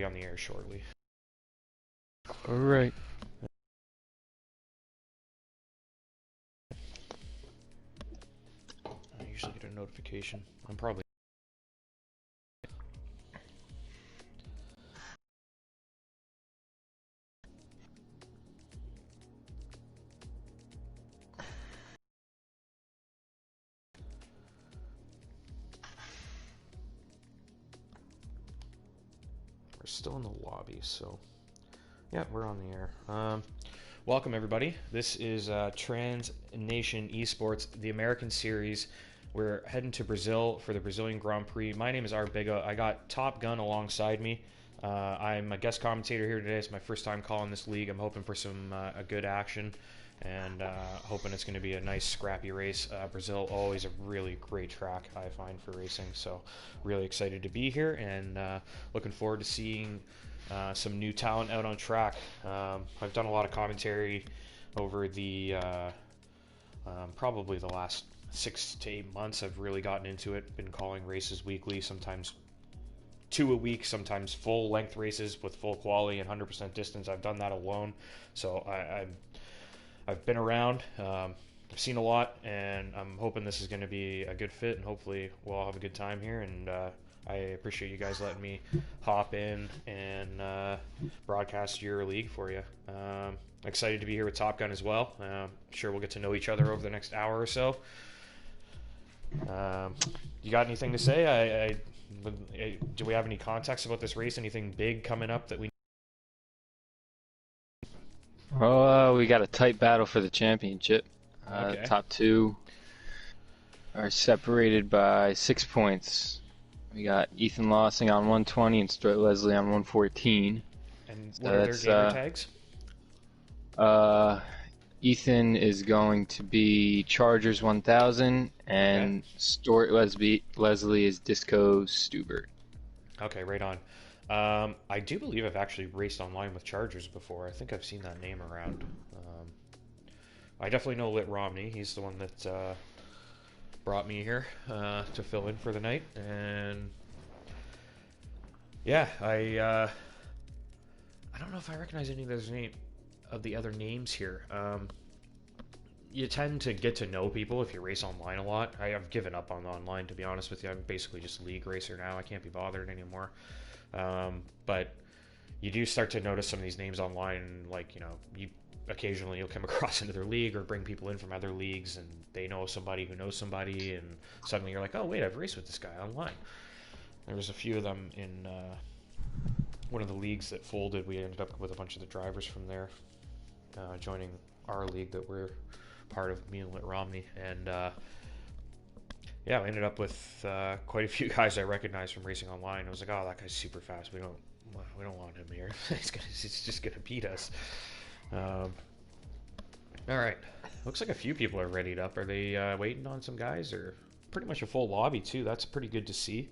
be on the air shortly. All right. I usually get a notification. I'm probably... We're still in the lobby, so... Yeah, we're on the air. Welcome, everybody. This is Trans Nation Esports, the American Series. We're heading to Brazil for the Brazilian Grand Prix. My name is Arebigga. I got Top Gun alongside me. I'm a guest commentator here today. It's my first time calling this league. I'm hoping for some a good action, and hoping it's going to be a nice, scrappy race. Brazil, always a really great track, I find, for racing. So really excited to be here, and looking forward to seeing some new talent out on track. I've done a lot of commentary over the probably the last 6 to 8 months. I've really gotten into it, been calling races weekly, sometimes 2 a week, sometimes full length races with full quality and 100% distance. I've done that alone, so I've been around. I've seen a lot, and I'm hoping this is going to be a good fit, and hopefully we'll all have a good time here. And I appreciate you guys letting me hop in and broadcast your league for you. Excited to be here with Top Gun as well. I'm sure we'll get to know each other over the next hour or so. You got anything to say? Do we have any context about this race? Anything big coming up that we... Well, we got a tight battle for the championship. Okay. Top two are separated by 6 points. We got Ethan Lossing on 120 and Stuart Leslie on 114. And what are their gamer tags? Ethan is going to be Chargers 1000, and Okay. Stuart Leslie is Disco Stubert. Okay, right on. I do believe I've actually raced online with Chargers before. I think I've seen that name around. I definitely know Lit Romney. He's the one that brought me here to fill in for the night. And yeah, I don't know if I recognize any of the other names here. You tend to get to know people if you race online a lot. I've given up on online, to be honest with you. I'm basically just a league racer now. I can't be bothered anymore. But you do start to notice some of these names online, like, occasionally you'll come across into their league or bring people in from other leagues, and they know somebody who knows somebody, and suddenly you're like, oh wait, I've raced with this guy online. There was a few of them in one of the leagues that folded. We ended up with a bunch of the drivers from there joining our league that we're part of, me and Lit Romney, and yeah, we ended up with quite a few guys I recognized from racing online. I was like, oh, that guy's super fast. We don't want him here. He's just gonna beat us. All right, looks like a few people are readied up. Are they waiting on some guys, or pretty much a full lobby too? That's pretty good to see.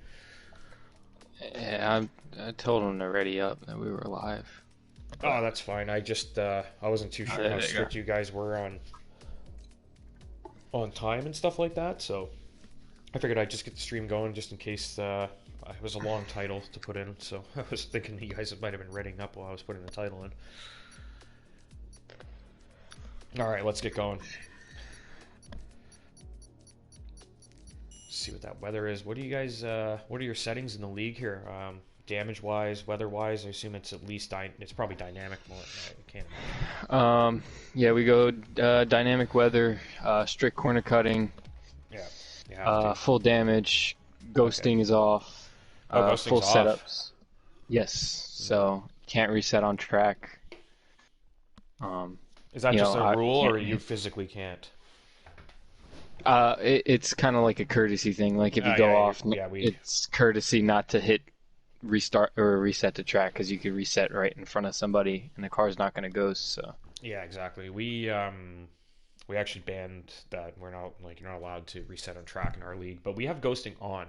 Yeah, I told him to ready up, that we were live. Oh, that's fine. I just I wasn't too sure how strict you guys were on time and stuff like that, so I figured I'd just get the stream going just in case it was a long title to put in, so I was thinking you guys might have been readying up while I was putting the title in. Alright, let's get going. See what that weather is. What do you guys, what are your settings in the league here? Damage-wise, weather-wise, I assume it's at least, it's probably dynamic more. I can't imagine. Yeah, we go dynamic weather, strict corner cutting, full damage, ghosting is off, full off. setups. Yes, so can't reset on track. Is that just a rule, or you physically can't? It's kind of like a courtesy thing. Like if you go off, it's courtesy not to hit restart or reset the track, because you could reset right in front of somebody and the car's not going to ghost. So yeah, exactly. We actually banned that. We're not, like, you're not allowed to reset on track in our league, but we have ghosting on.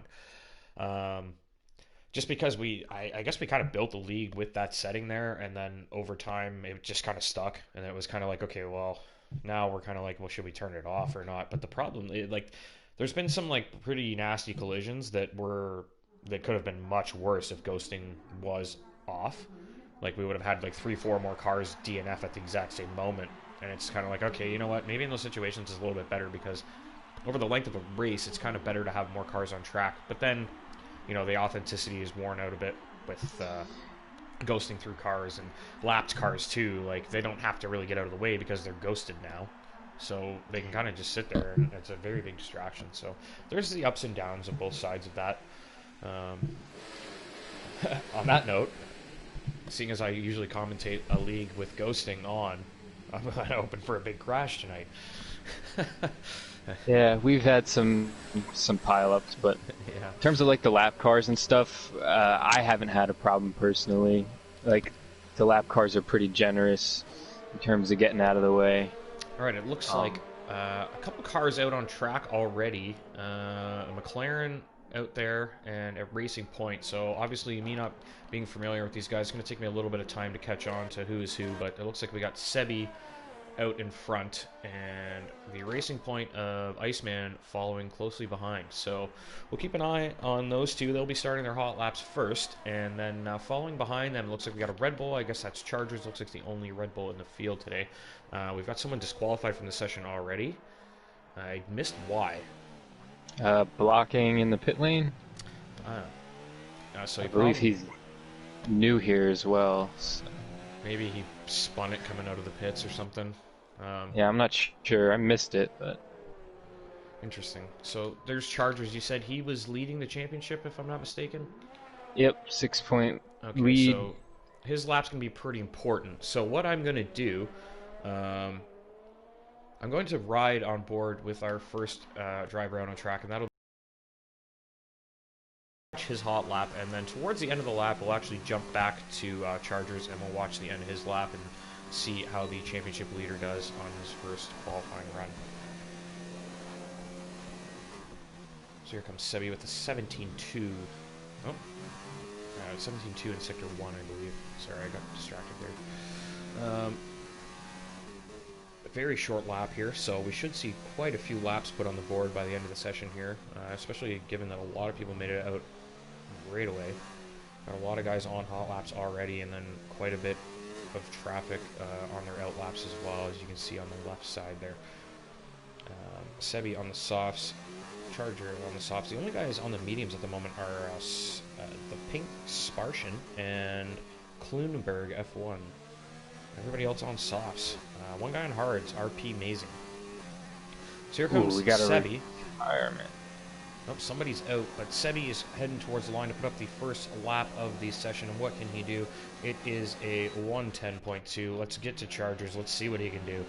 Just because I guess we kind of built the league with that setting there, and then over time it just kind of stuck, and it was kind of like, okay, well, now we're kind of like, well, should we turn it off or not? But the problem, there's been some like pretty nasty collisions that could have been much worse if ghosting was off. Like, we would have had like 3-4 more cars DNF at the exact same moment. And it's kind of like, okay, you know what? Maybe in those situations it's a little bit better because over the length of a race, it's kind of better to have more cars on track. But then, you know, the authenticity is worn out a bit with ghosting through cars and lapped cars too. Like, they don't have to really get out of the way because they're ghosted now. So they can kind of just sit there, and it's a very big distraction. So there's the ups and downs of both sides of that. On that note, seeing as I usually commentate a league with ghosting on, I'm hoping for a big crash tonight. Yeah, we've had some pileups, but yeah. In terms of like the lap cars and stuff, I haven't had a problem personally. Like, the lap cars are pretty generous in terms of getting out of the way. All right, it looks like a couple cars out on track already. A McLaren out there and a Racing Point. So obviously, me not being familiar with these guys, it's going to take me a little bit of time to catch on to who is who. But it looks like we got Sebi out in front, and the Racing Point of Iceman following closely behind. So we'll keep an eye on those two. They'll be starting their hot laps first, and then following behind them, it looks like we got a Red Bull. I guess that's Chargers. Looks like the only Red Bull in the field today. We've got someone disqualified from the session already. I missed why. Blocking in the pit lane. So I believe he's new here as well. So. Maybe he spun it coming out of the pits or something. Yeah, I'm not sure. I missed it, but... Interesting. So there's Chargers. You said he was leading the championship, if I'm not mistaken? Yep, 6-point lead. So his lap's going to be pretty important. So what I'm going to do, I'm going to ride on board with our first driver out on track, and that'll his hot lap, and then towards the end of the lap we'll actually jump back to Chargers, and we'll watch the end of his lap and see how the championship leader does on his first qualifying run. So here comes Sebi with the 17.2. Oh, 17.2 in sector 1, I believe. Sorry, I got distracted there. A very short lap here, so we should see quite a few laps put on the board by the end of the session here, especially given that a lot of people made it out right away. Got a lot of guys on hot laps already, and then quite a bit of traffic on their out laps as well, as you can see on the left side there. Sebi on the softs, Charger on the softs. The only guys on the mediums at the moment are the Pink Spartian and Klunenberg F1. Everybody else on softs. One guy on hards, RP Amazing. So here comes Sebi. Oh, somebody's out, but Sebi is heading towards the line to put up the first lap of the session. And what can he do? It is a 1:10.2. Let's get to Chargers. Let's see what he can do.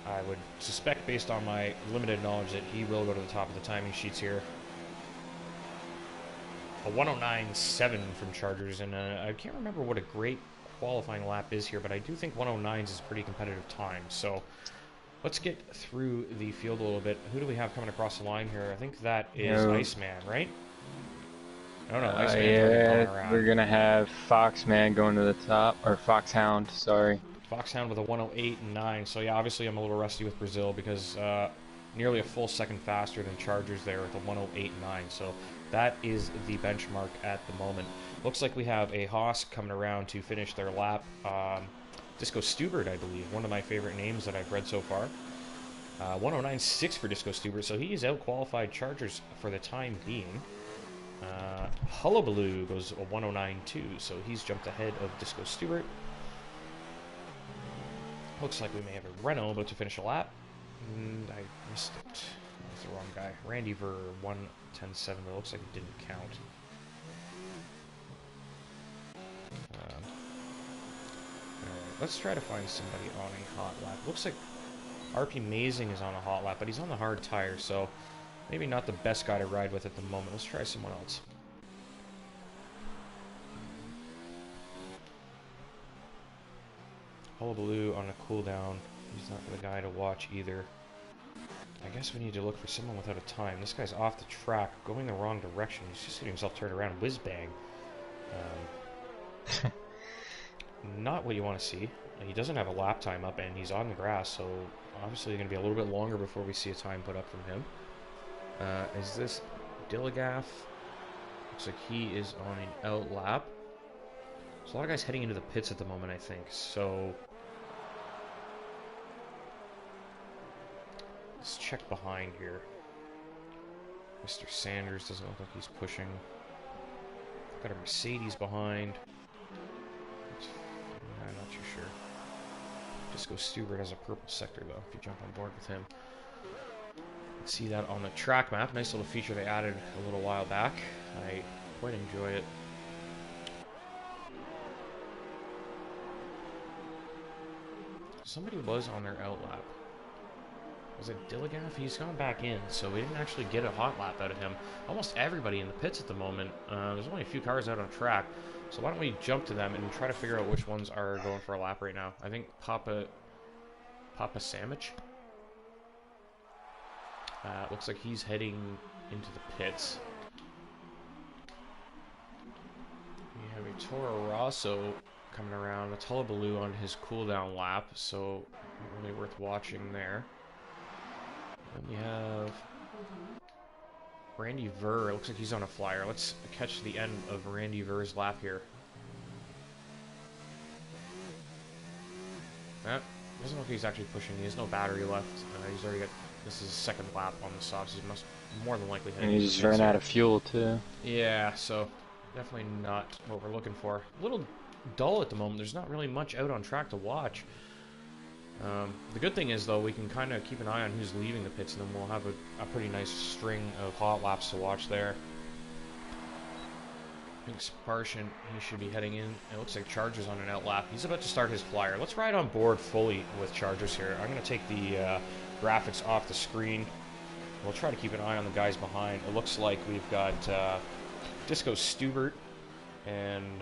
I would suspect, based on my limited knowledge, that he will go to the top of the timing sheets here. A 109.7 from Chargers, and I can't remember what a great qualifying lap is here, but I do think 109s is a pretty competitive time. So let's get through the field a little bit. Who do we have coming across the line here? I think that is Iceman, right? No, Iceman. Yeah, we're going to have Foxman going to the top, or Foxhound, sorry. Foxhound with a 108.9. So yeah, obviously I'm a little rusty with Brazil because nearly a full second faster than Chargers there with a 108.9. So that is the benchmark at the moment. Looks like we have a Haas coming around to finish their lap. Disco Stubert, I believe, one of my favorite names that I've read so far. 109.6 for Disco Stubert, so he is out-qualified Chargers for the time being. Hullabaloo goes a 109.2, so he's jumped ahead of Disco Stubert. Looks like we may have a Renault about to finish a lap. And I missed it. That's the wrong guy. Randy Ver, 110.7, but it looks like it didn't count. Let's try to find somebody on a hot lap. Looks like RP Amazing is on a hot lap, but he's on the hard tire, so maybe not the best guy to ride with at the moment. Let's try someone else. Hullabaloo on a cooldown. He's not the guy to watch either. I guess we need to look for someone without a time. This guy's off the track, going the wrong direction. He's just getting himself turned around. Whiz bang. Not what you want to see. He doesn't have a lap time up, and he's on the grass, so obviously going to be a little bit longer before we see a time put up from him. Is this Dilligaff? Looks like he is on an out lap. a lot of guys heading into the pits at the moment, I think. So let's check behind here. Mr. Sanders doesn't look like he's pushing. Got a Mercedes behind. I'm not too sure. Disco Stewart has a purple sector, though, if you jump on board with him. See that on the track map. Nice little feature they added a little while back. I quite enjoy it. Somebody was on their out lap. Was it Dilligaff? He's gone back in, so we didn't actually get a hot lap out of him. Almost everybody in the pits at the moment. There's only a few cars out on track, so why don't we jump to them and try to figure out which ones are going for a lap right now. I think Papa Sandwich. Looks like he's heading into the pits. We have a Toro Rosso coming around, a Tullabaloo on his cooldown lap, so really worth watching there. Then we have Randy Ver. It looks like he's on a flyer. Let's catch the end of Randy Ver's lap here. That doesn't look like he's actually pushing. He has no battery left. He's already got. This is his second lap on the softs. He must more than likely. And he just ran out of fuel too. Yeah, so definitely not what we're looking for. A little dull at the moment. There's not really much out on track to watch. The good thing is, though, we can kind of keep an eye on who's leaving the pits, and then we'll have a pretty nice string of hot laps to watch there. I think Sparshin, he should be heading in. It looks like Chargers on an out lap. He's about to start his flyer. Let's ride on board fully with Chargers here. I'm going to take the graphics off the screen. We'll try to keep an eye on the guys behind. It looks like we've got Disco Stewart and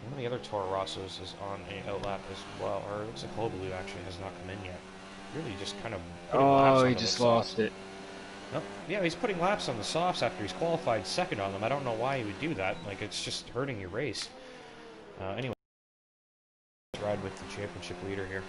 one of the other Toro Rossos is on a out lap as well. Or it looks like Hullabaloo actually has not come in yet. Really just kind of putting laps on he just lost it. Oh, yeah, he's putting laps on the softs after he's qualified second on them. I don't know why he would do that. Like, it's just hurting your race. Anyway, let's ride with the championship leader here.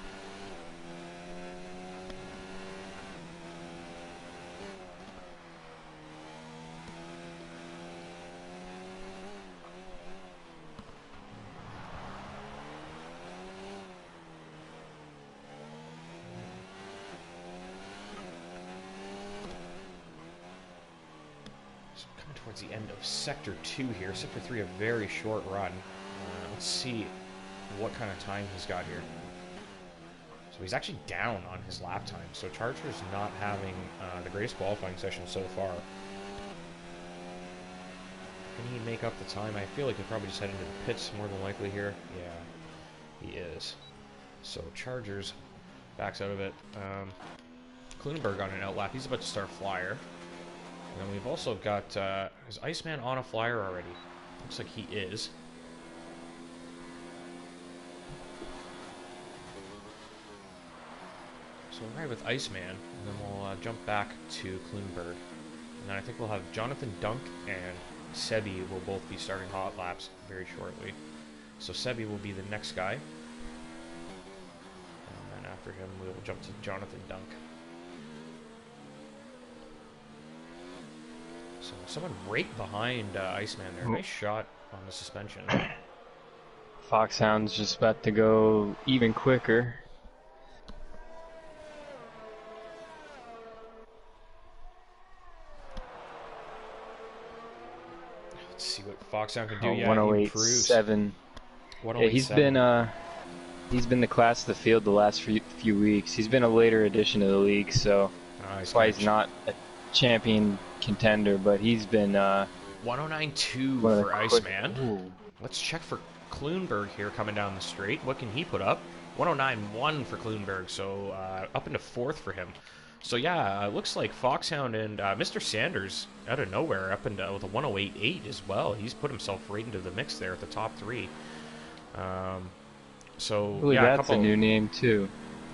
Towards the end of Sector 2 here. Sector 3, a very short run. Let's see what kind of time he's got here. So he's actually down on his lap time. So Charger's not having the greatest qualifying session so far. Can he make up the time? I feel like he'll probably just head into the pits more than likely here. Yeah, he is. So Chargers backs out of it. Kluenberg on an out lap. He's about to start flyer. And then we've also got, is Iceman on a flyer already? Looks like he is. So we'll ride with Iceman, and then we'll jump back to Kluenberg. And then I think we'll have Jonathan Dunk and Sebi will both be starting hot laps very shortly. So Sebi will be the next guy. And then after him, we'll jump to Jonathan Dunk. So someone right behind Iceman there. Nice shot on the suspension. Foxhound's just about to go even quicker. Let's see what Foxhound can do. Yeah, 108.7. Yeah, he's been the class of the field the last few weeks. He's been a later addition to the league, so that's why he's not a champion contender, but he's been 109.2 for Iceman. Ooh. Let's check for Kluenberg here coming down the straight. What can he put up? 109.1 for Kluenberg, so up into fourth for him. So yeah, it looks like Foxhound and Mr. Sanders out of nowhere up into with a 108.8 as well. He's put himself right into the mix there at the top three. So yeah, that's a new name too.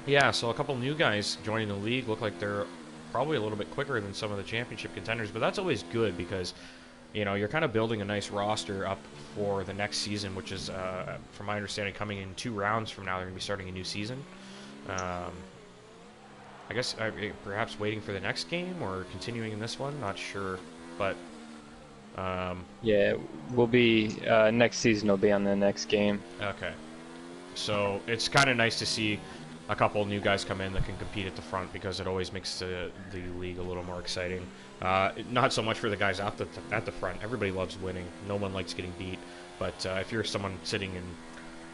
Yeah, so a couple new guys joining the league. Look like they're probably a little bit quicker than some of the championship contenders, but that's always good because, you know, you're kind of building a nice roster up for the next season, which is, from my understanding, coming in 2 rounds from now. They're going to be starting a new season. I guess perhaps waiting for the next game or continuing in this one, not sure. But Yeah, we'll be next season. Will be on the next game. Okay, so it's kind of nice to see a couple new guys come in that can compete at the front, because it always makes the league a little more exciting. Not so much for the guys at the front. Everybody loves winning. No one likes getting beat. But if you're someone sitting in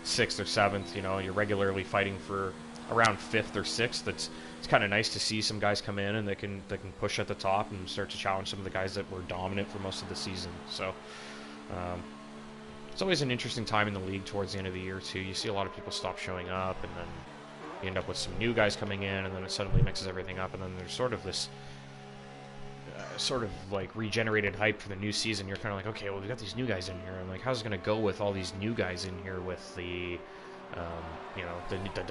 6th or 7th, you know, you're regularly fighting for around 5th or 6th. It's kind of nice to see some guys come in and they can push at the top and start to challenge some of the guys that were dominant for most of the season. So it's always an interesting time in the league towards the end of the year too. You see a lot of people stop showing up, and then you end up with some new guys coming in, and then it suddenly mixes everything up, and then there's sort of this sort of like regenerated hype for the new season. You're kind of like, okay, well, we got these new guys in here. I'm like, how's it going to go with all these new guys in here with the, you know, the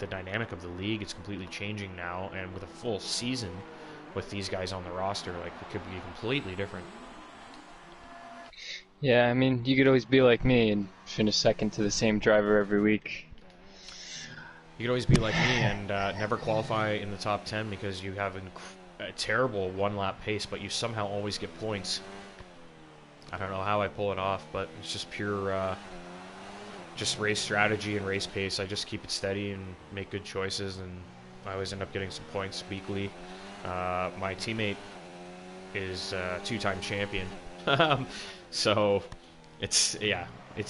dynamic of the league? It's completely changing now, and with a full season with these guys on the roster, like, it could be completely different. Yeah, I mean, you could always be like me and finish second to the same driver every week. You could always be like me and never qualify in the top 10 because you have a terrible one-lap pace, but you somehow always get points. I don't know how I pull it off, but it's just pure just race strategy and race pace. I just keep it steady and make good choices, and I always end up getting some points weekly. My teammate is a 2-time champion, so it's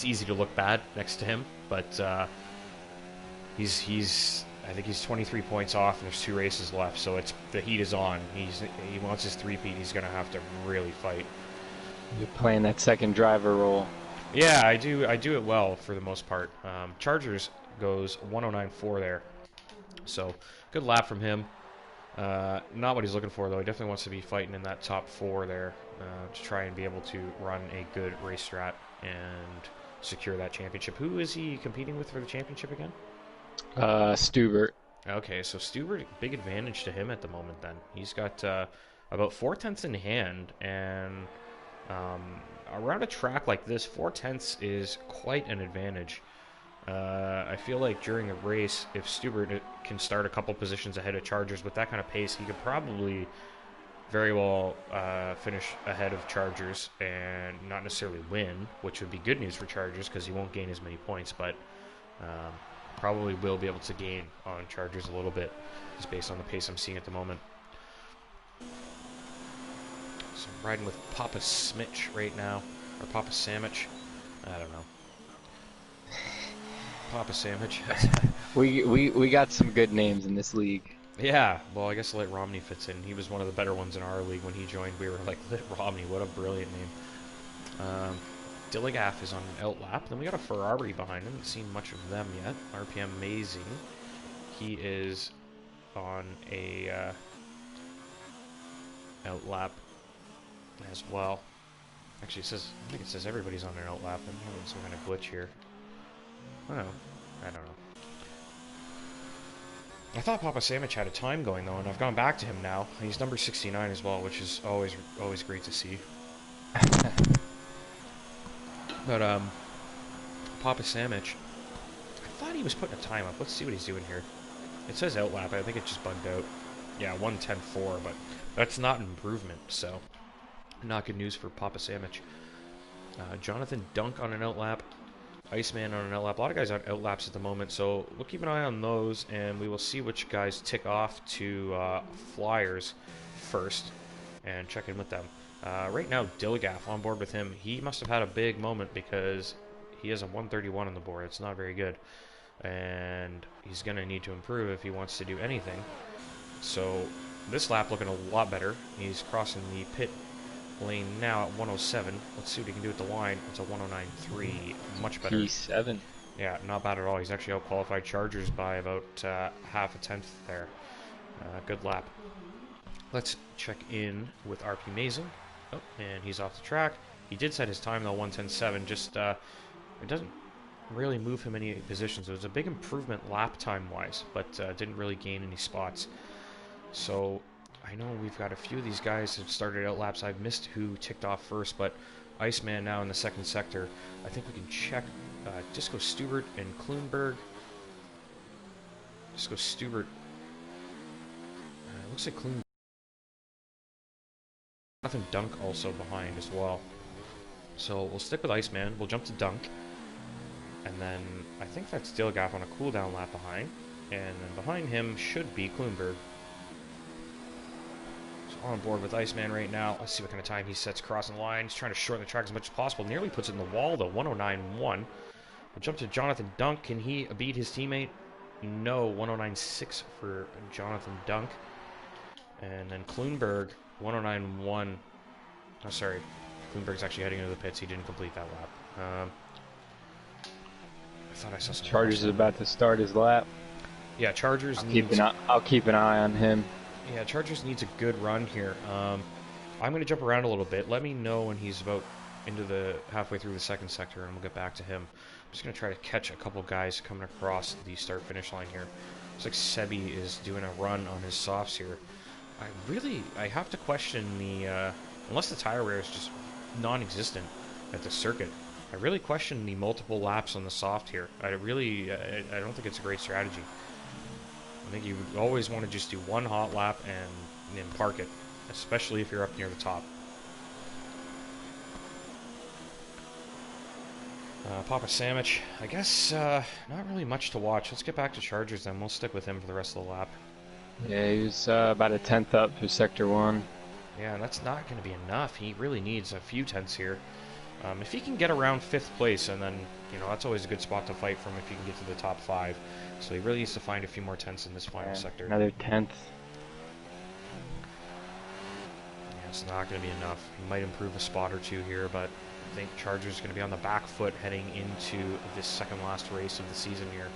easy to look bad next to him, but he's I think he's 23 points off, and there's 2 races left, so the heat is on. He wants his 3-peat. He's gonna have to really fight. You're playing that second driver role. Yeah, I do it well for the most part. Chargers goes 109.4 there, so good lap from him. Not what he's looking for, though. He definitely wants to be fighting in that top 4 there to try and be able to run a good race strat and secure that championship. Who is he competing with for the championship again? Stubert. Okay, so Stubert, big advantage to him at the moment then. He's got about 4/10 in hand, and around a track like this, 4/10 is quite an advantage. I feel like during a race, if Stubert can start a couple positions ahead of Chargers with that kind of pace, he could probably very well finish ahead of Chargers and not necessarily win, which would be good news for Chargers because he won't gain as many points, but probably will be able to gain on Chargers a little bit just based on the pace I'm seeing at the moment. So I'm riding with Papa Smitch right now, or Papa Sandwich. I don't know. Papa Sandwich. we got some good names in this league. Yeah, well, I guess Lit Romney fits in. He was one of the better ones in our league when he joined. We were like, Lit Romney, what a brilliant name. Dilligaff is on an outlap. Then we got a Ferrari behind him. Haven't seen much of them yet. RPM amazing. He is on a outlap as well. Actually, I think it says everybody's on an outlap. I'm having some kind of glitch here. Oh, I don't know. I thought Papa Sandwich had a time going though, and I've gone back to him now. He's number 69 as well, which is always great to see. But Papa Sandwich, I thought he was putting a time up. Let's see what he's doing here. It says outlap. I think it just bugged out. Yeah, 1:10.4, but that's not an improvement, so not good news for Papa Sandwich. Jonathan Dunk on an outlap. Iceman on an outlap. A lot of guys on outlaps at the moment, so we'll keep an eye on those, and we will see which guys tick off to Flyers first and check in with them. Right now, Dilligaff on board with him. He must have had a big moment because he has a 131 on the board. It's not very good, and he's going to need to improve if he wants to do anything. So this lap looking a lot better. He's crossing the pit lane now at 107. Let's see what he can do at the line. It's a 109.3. Much better. P7. Yeah, not bad at all. He's actually out-qualified Chargers by about half a tenth there. Good lap. Let's check in with RP Mason. Oh, and he's off the track. He did set his time though, 1:10.7. Just it doesn't really move him any positions. It was a big improvement lap time-wise, but didn't really gain any spots. So I know we've got a few of these guys that have started out laps. I've missed who ticked off first, but Iceman now in the second sector. I think we can check Disco Stubert and Kloonberg. Disco Stubert. Looks like Kloonberg. Jonathan Dunk also behind as well. So we'll stick with Iceman. We'll jump to Dunk. And then I think that's Dilgap on a cooldown lap behind. And then behind him should be Kloonberg. So on board with Iceman right now. Let's see what kind of time he sets crossing the line. He's trying to shorten the track as much as possible. Nearly puts it in the wall, though. 109.1. We'll jump to Jonathan Dunk. Can he beat his teammate? No. 109.6 for Jonathan Dunk. And then Kloonberg, 109.1. Oh, sorry. Kloonberg's actually heading into the pits. He didn't complete that lap. I thought I saw some. Chargers is about to start his lap. Yeah, Chargers. I'll keep an eye on him. Yeah, Chargers needs a good run here. I'm going to jump around a little bit. Let me know when he's about into the halfway through the second sector, and we'll get back to him. I'm just going to try to catch a couple guys coming across the start-finish line here. Looks like Sebi is doing a run on his softs here. I have to question the unless the tire wear is just non-existent at the circuit. I really question the multiple laps on the soft here. I don't think it's a great strategy. I think you would always want to just do one hot lap and then park it, especially if you're up near the top. Papa Sandwich, I guess not really much to watch. Let's get back to Chargers then. We'll stick with him for the rest of the lap. Yeah, he was about a tenth up for Sector 1. Yeah, and that's not going to be enough. He really needs a few tenths here. If he can get around 5th place, and then, that's always a good spot to fight from if he can get to the top 5. So he really needs to find a few more tenths in this final sector. Another 10th. Yeah, it's not going to be enough. He might improve a spot or two here, but I think Chargers is going to be on the back foot heading into this second last race of the season here.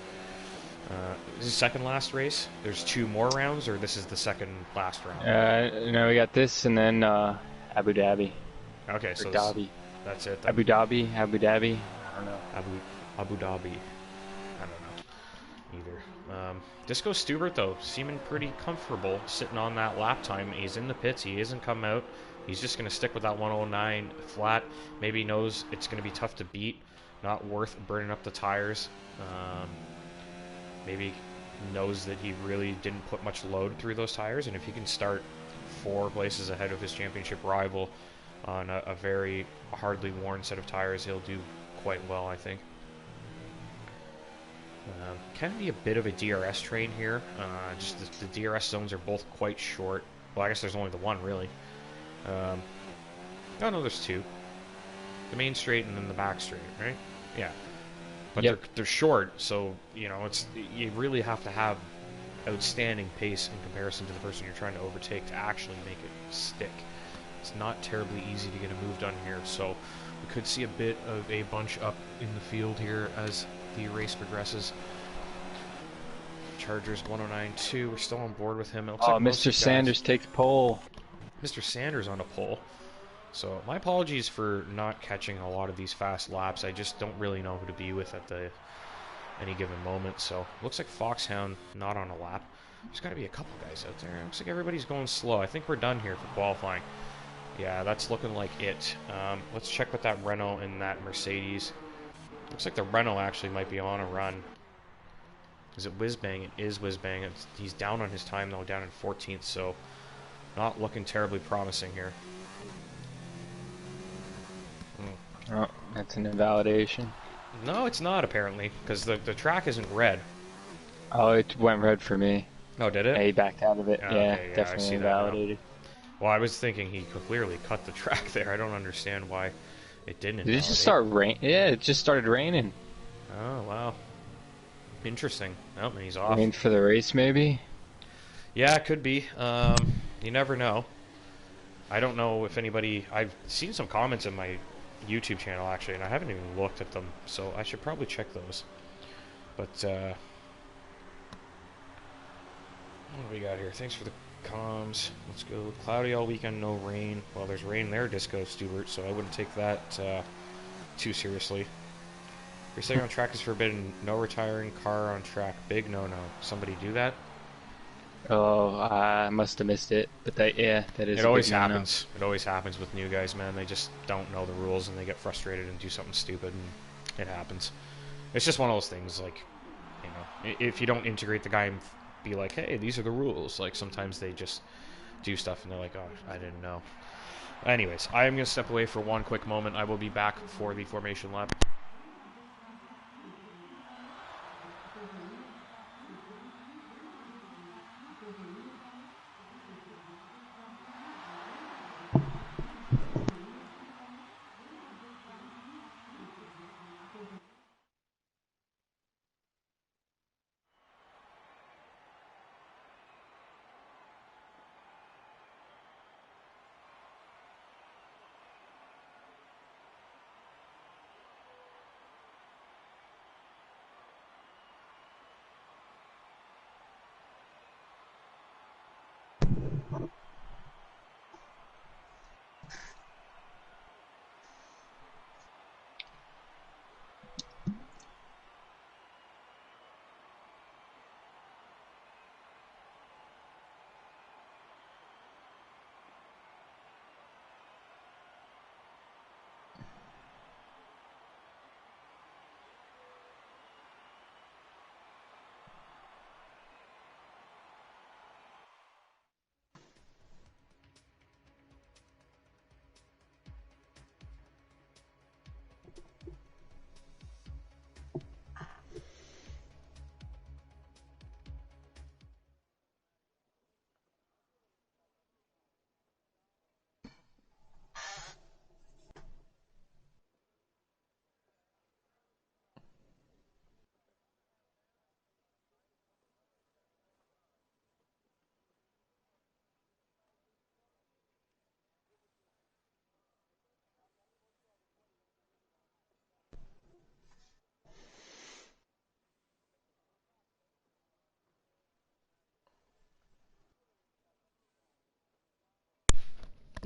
Is this second last race? There's 2 more rounds, or this is the second last round? No, we got this, and then Abu Dhabi. Okay, so that's it. Then. Abu Dhabi. I don't know. Abu Dhabi. I don't know either. Disco Stubert, though, seeming pretty comfortable sitting on that lap time. He's in the pits. He isn't come out. He's just going to stick with that 109 flat. Maybe he knows it's going to be tough to beat. Not worth burning up the tires. Maybe knows that he really didn't put much load through those tires. And if he can start 4 places ahead of his championship rival on a very hardly worn set of tires, he'll do quite well, I think. Can be a bit of a DRS train here. Just the DRS zones are both quite short. Well, I guess there's only the one, really. Oh, no, there's 2. The main straight and then the back straight, right? Yeah. But yep. they're short, so, you really have to have outstanding pace in comparison to the person you're trying to overtake to actually make it stick. It's not terribly easy to get a move done here, so we could see a bit of a bunch up in the field here as the race progresses. Chargers 109.2. We're still on board with him. It looks like Mr. Sanders takes pole. Mr. Sanders on a pole. So my apologies for not catching a lot of these fast laps. I just don't really know who to be with at any given moment. So looks like Foxhound not on a lap. There's got to be a couple guys out there. Looks like everybody's going slow. I think we're done here for qualifying. Yeah, that's looking like it. Let's check with that Renault and that Mercedes. Looks like the Renault actually might be on a run. Is it Whizbang? It is Whizbang. He's down on his time, though, down in 14th, so not looking terribly promising here. Oh, that's an invalidation. No, it's not, apparently, because the track isn't red. Oh, it went red for me. Oh, did it? Yeah, he backed out of it. Okay, yeah, definitely invalidated. Well, I was thinking he clearly cut the track there. I don't understand why it didn't invalidate. Did it just start rain? Yeah, it just started raining. Oh, wow. Interesting. Oh, and he's off. Rain for the race, maybe? Yeah, it could be. You never know. I don't know if anybody... I've seen some comments in my YouTube channel, actually, and I haven't even looked at them, so I should probably check those. But, what do we got here? Thanks for the comms. Let's go. Cloudy all weekend, no rain. Well, there's rain there, Disco Stubert, so I wouldn't take that too seriously. Racing on track is forbidden. No retiring car on track. Big no-no. Somebody do that? Oh, I must have missed it. But that is. It always happens. It always happens with new guys, man. They just don't know the rules and they get frustrated and do something stupid, and it happens. It's just one of those things. Like, if you don't integrate the guy and be like, hey, these are the rules. Like, sometimes they just do stuff and they're like, oh, I didn't know. Anyways, I am going to step away for one quick moment. I will be back for the formation lap.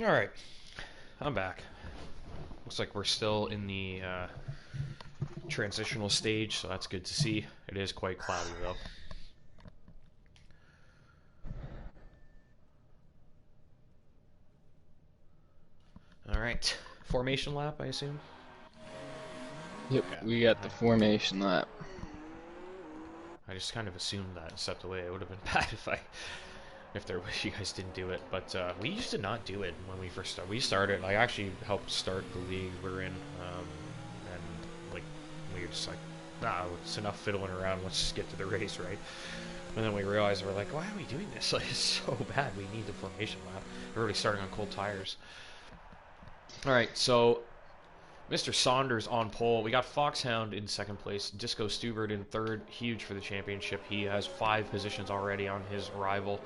Alright, I'm back. Looks like we're still in the transitional stage, so that's good to see. It is quite cloudy, though. Alright, formation lap, I assume? Yep, we got the formation lap. I just kind of assumed that and stepped away. It would have been bad if you guys didn't do it, but we used to not do it when we first started. We started, I actually helped start the league we're in, and like we were just like, nah, it's enough fiddling around, let's just get to the race, right? And then we realized, we're like, why are we doing this? Like, it's so bad, we need the formation lap. We're already starting on cold tires. Alright, so Mr. Saunders on pole. We got Foxhound in second place. Disco Stubert in third. Huge for the championship. He has 5 positions already on his rival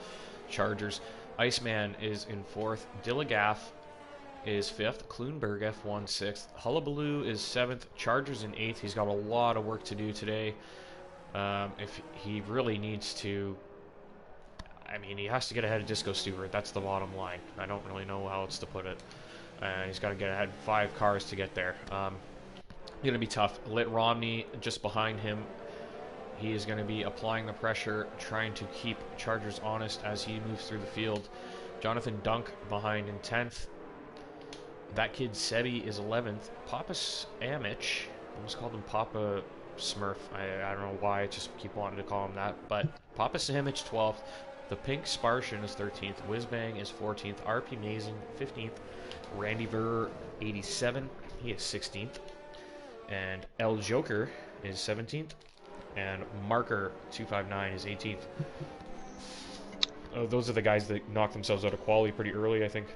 Chargers. Iceman is in fourth. Dillagaff is fifth. Kloonberg F1 sixth. Hullabaloo is seventh. Chargers in eighth. He's got a lot of work to do today. If he really needs to, I mean, he has to get ahead of Disco Stubert. That's the bottom line. I don't really know how else to put it. He's got to get ahead 5 cars to get there. Going to be tough. Lit Romney just behind him. He is going to be applying the pressure, trying to keep Chargers honest as he moves through the field. Jonathan Dunk behind in 10th. That kid Sebi is 11th. Papa Amich, I almost called him Papa Smurf. I don't know why, I just keep wanting to call him that. But Papa Samich 12th. The Pink Spartian is 13th. Whizbang is 14th. RP Mazing 15th. Randy Ver 87, he is 16th. And El Joker is 17th. And Marker 259 is 18th. Those are the guys that knocked themselves out of quali pretty early, I think.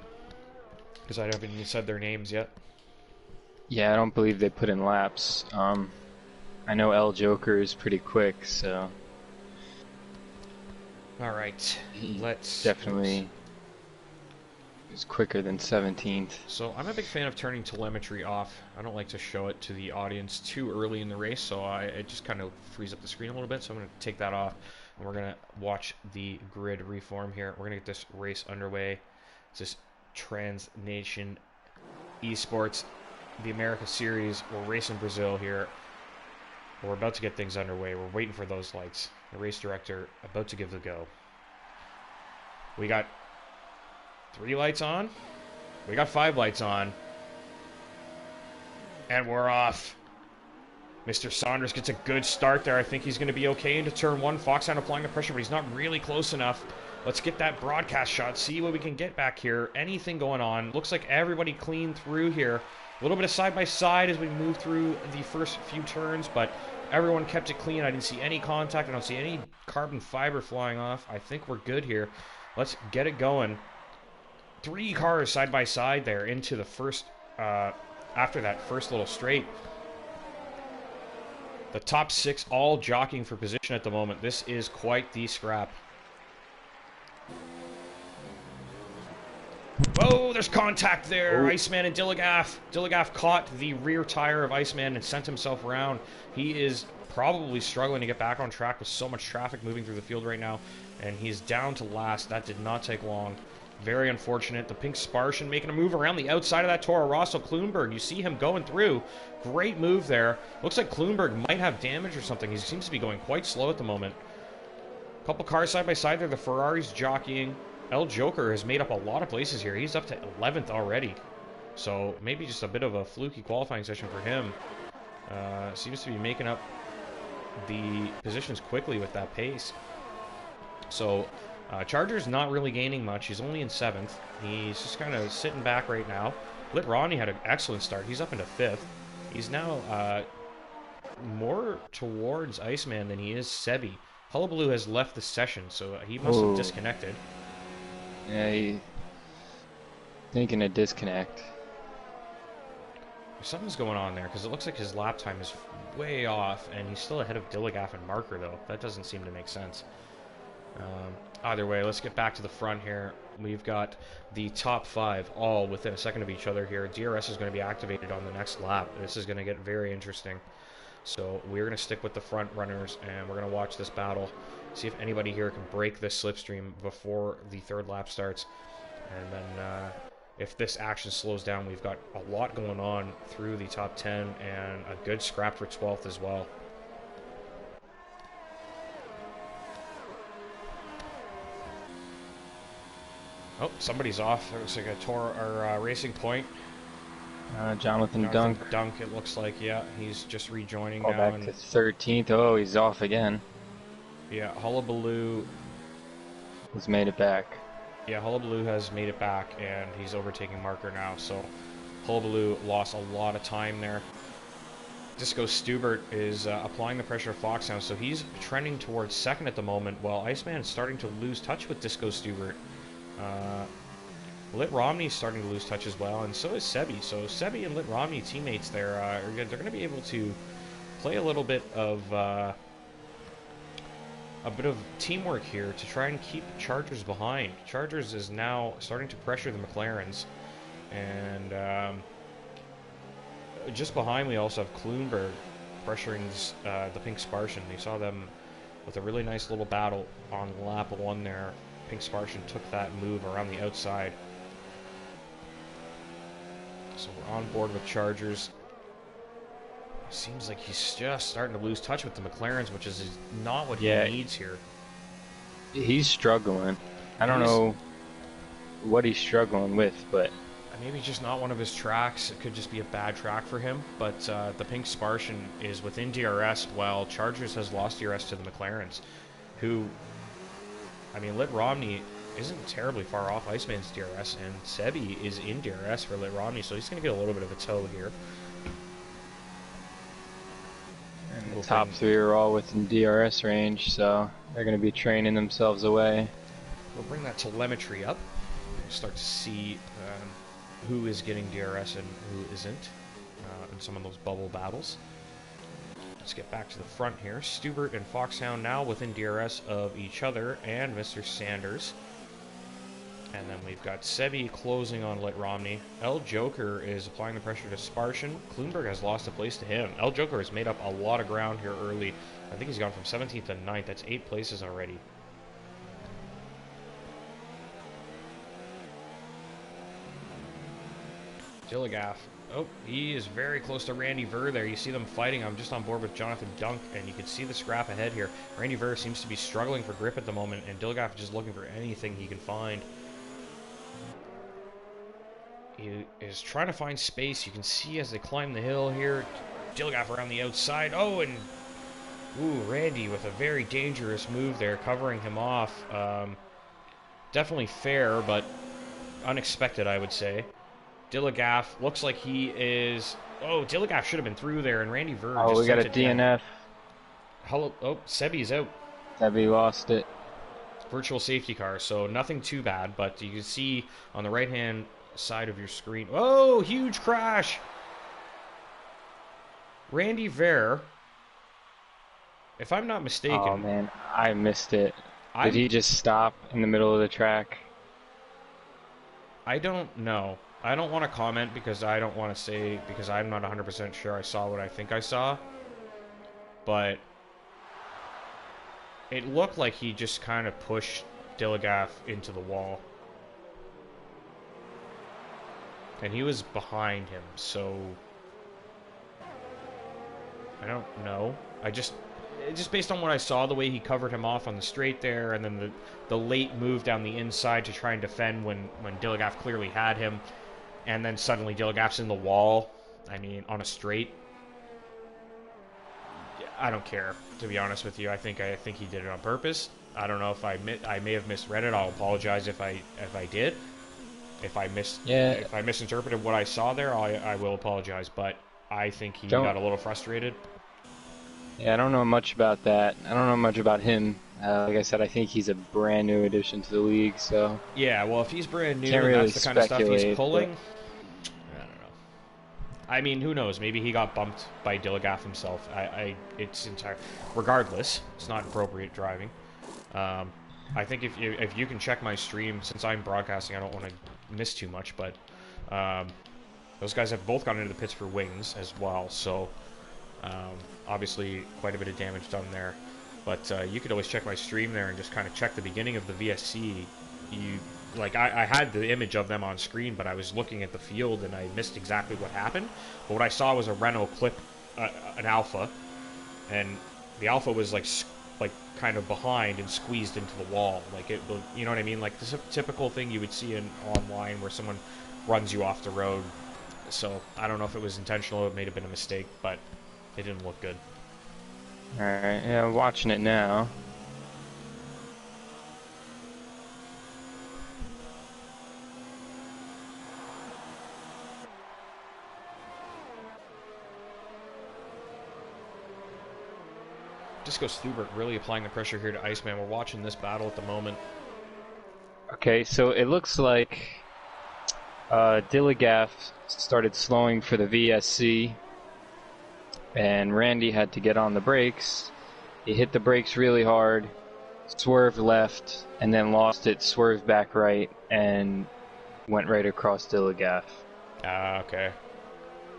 Because I haven't even said their names yet. Yeah, I don't believe they put in laps. I know El Joker is pretty quick, so... Alright, let's... Definitely... is quicker than 17th. So I'm a big fan of turning telemetry off. I don't like to show it to the audience too early in the race, so it just kind of frees up the screen a little bit. So I'm going to take that off, and we're going to watch the grid reform here. We're going to get this race underway. It's this Trans Nation Esports, the America Series. We're racing Brazil here. We're about to get things underway. We're waiting for those lights. The race director about to give the go. We got 3 lights on. We got 5 lights on. And we're off. Mr. Saunders gets a good start there. I think he's going to be okay into turn 1. Foxhound applying the pressure, but he's not really close enough. Let's get that broadcast shot, see what we can get back here. Anything going on. Looks like everybody clean through here. A little bit of side-by-side as we move through the first few turns, but everyone kept it clean. I didn't see any contact. I don't see any carbon fiber flying off. I think we're good here. Let's get it going. 3 cars side-by-side there into the first, after that first little straight. The top 6 all jockeying for position at the moment. This is quite the scrap. Whoa, there's contact there. Ooh. Iceman and Dilligaff. Dilligaff caught the rear tire of Iceman and sent himself around. He is probably struggling to get back on track with so much traffic moving through the field right now. And he's down to last. That did not take long. Very unfortunate. The Pink Spartian making a move around the outside of that Toro Rosso. Klunberg, you see him going through. Great move there. Looks like Klunberg might have damage or something. He seems to be going quite slow at the moment. A couple cars side by side there. The Ferrari's jockeying. El Joker has made up a lot of places here. He's up to 11th already. So maybe just a bit of a fluky qualifying session for him. Seems to be making up the positions quickly with that pace. So Charger's not really gaining much. He's only in 7th. He's just kind of sitting back right now. Lit Ronnie had an excellent start. He's up into 5th. He's now more towards Iceman than he is Sebi. Hullabaloo has left the session, so he must have disconnected. Yeah, he's thinking a disconnect. Something's going on there, because it looks like his lap time is way off, and he's still ahead of Dilligaff and Marker, though. That doesn't seem to make sense. Either way, let's get back to the front here. We've got the top 5 all within a second of each other here. DRS is going to be activated on the next lap. This is going to get very interesting. So we're going to stick with the front runners, and we're going to watch this battle. See if anybody here can break this slipstream before the 3rd lap starts. And then if this action slows down, we've got a lot going on through the top 10 and a good scrap for 12th as well. Oh, somebody's off. There looks like a Racing Point. Jonathan Dunk. Dunk, it looks like, yeah. He's just rejoining now. Back to 13th. Oh, he's off again. Yeah, Hullabaloo has made it back. Yeah, Hullabaloo has made it back, and he's overtaking Marker now. So Hullabaloo lost a lot of time there. Disco Stubert is applying the pressure of Foxhound, so he's trending towards 2nd at the moment, while Iceman is starting to lose touch with Disco Stubert. Lit Romney's starting to lose touch as well, and so is Sebi. So Sebi and Lit Romney teammates there, they're going to be able to play a little bit of teamwork here to try and keep Chargers behind. Chargers is now starting to pressure the McLarens, and just behind we also have Klunberg pressuring the Pink Spartian. You saw them with a really nice little battle on lap 1 there. Pink Spartian took that move around the outside. So we're on board with Chargers. Seems like he's just starting to lose touch with the McLarens, which is not what he needs here. He's struggling. I don't know what he's struggling with, but maybe just not one of his tracks. It could just be a bad track for him. But the Pink Spartian is within DRS, while Chargers has lost DRS to the McLarens, who, I mean, Lit Romney isn't terribly far off Iceman's DRS, and Sebi is in DRS for Lit Romney, so he's going to get a little bit of a tow here. And the top 3 are all within DRS range, so they're going to be training themselves away. We'll bring that telemetry up. We'll start to see who is getting DRS and who isn't in some of those bubble battles. Let's get back to the front here. Stubert and Foxhound now within DRS of each other and Mr. Sanders. And then we've got Sebi closing on Lit Romney. El Joker is applying the pressure to Spartian. Klunberg has lost a place to him. El Joker has made up a lot of ground here early. I think he's gone from 17th to 9th. That's 8 places already. Dilligaff. Oh, he is very close to Randy Ver there. You see them fighting. I'm just on board with Jonathan Dunk, and you can see the scrap ahead here. Randy Ver seems to be struggling for grip at the moment, and Dilligaff is just looking for anything he can find. He is trying to find space. You can see as they climb the hill here, Dilligaff around the outside. Oh, and Randy with a very dangerous move there, covering him off. Definitely fair, but unexpected, I would say. Dillegaff looks like he is... Oh, Dillegaff should have been through there, and Randy Ver just we got a DNF. Hello. Oh, Sebi's out. Sebi lost it. Virtual safety car, so nothing too bad, but you can see on the right-hand side of your screen... Oh, huge crash! Randy Ver, if I'm not mistaken... Oh, man, I missed it. Did he just stop in the middle of the track? I don't know. I don't want to comment because I don't want to say, because I'm not 100% sure I saw what I think I saw. But it looked like he just kind of pushed Dillegaff into the wall. And he was behind him, so I don't know. Just based on what I saw, the way he covered him off on the straight there, and then the late move down the inside to try and defend when Dillegaff clearly had him, and then suddenly Dillegaff's in the wall, I mean, on a straight. I don't care, to be honest with you. I think he did it on purpose. I don't know if I may have misread it. I'll apologize if I did. If I misinterpreted what I saw there, I will apologize, but I think he got a little frustrated. Yeah, I don't know much about that. I don't know much about him. Like I said, I think he's a brand new addition to the league, so... Yeah, well, if he's brand new and that's the kind of stuff he's pulling, I don't know. I mean, who knows? Maybe he got bumped by Dillegaff himself. It's entire... Regardless, it's not appropriate driving. I think if you can check my stream, since I'm broadcasting, I don't want to miss too much, but those guys have both gone into the pits for wings as well, so... obviously, quite a bit of damage done there. But you could always check my stream there and just kind of check the beginning of the VSC. I had the image of them on screen, but I was looking at the field and I missed exactly what happened. But what I saw was a Renault clip an Alpha, and the Alpha was like kind of behind and squeezed into the wall. You know what I mean? Like this typical thing you would see online where someone runs you off the road. So I don't know if it was intentional. It may have been a mistake, but it didn't look good. Alright, yeah, I'm watching it now. Disco Stubert really applying the pressure here to Iceman. We're watching this battle at the moment. Okay, so it looks like Dillegaff started slowing for the VSC. And Randy had to get on the brakes. He hit the brakes really hard, swerved left, and then lost it, swerved back right, and went right across Dillegaff. Okay.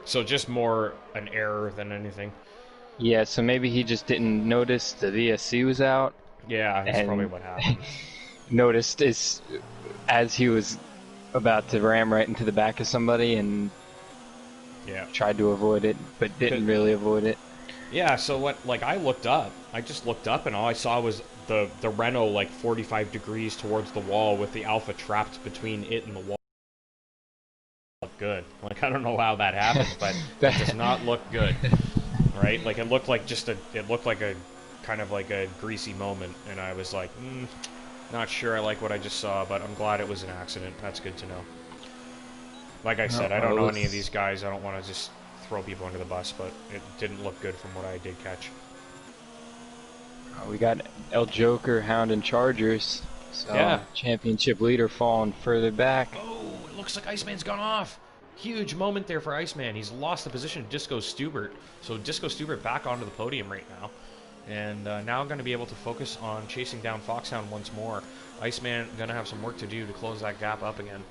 So just more an error than anything. Yeah, so maybe he just didn't notice the VSC was out. Yeah, that's probably what happened. Noticed as he was about to ram right into the back of somebody and... Yeah. Tried to avoid it, but didn't really avoid it. Yeah, so I just looked up and all I saw was the Renault 45 degrees towards the wall with the Alpha trapped between it and the wall. Look good. I don't know how that happened, but that does not look good. Right? It looked like a kind of like a greasy moment, and I was like, not sure I like what I just saw, but I'm glad it was an accident. That's good to know. Like I said, I don't know any of these guys. I don't want to just throw people under the bus, but it didn't look good from what I did catch. We got El Joker hounding Chargers. So yeah. Championship leader falling further back. Oh, it looks like Iceman's gone off. Huge moment there for Iceman. He's lost the position of Disco Stubert. So Disco Stubert back onto the podium right now. And now I'm going to be able to focus on chasing down Foxhound once more. Iceman going to have some work to do to close that gap up again.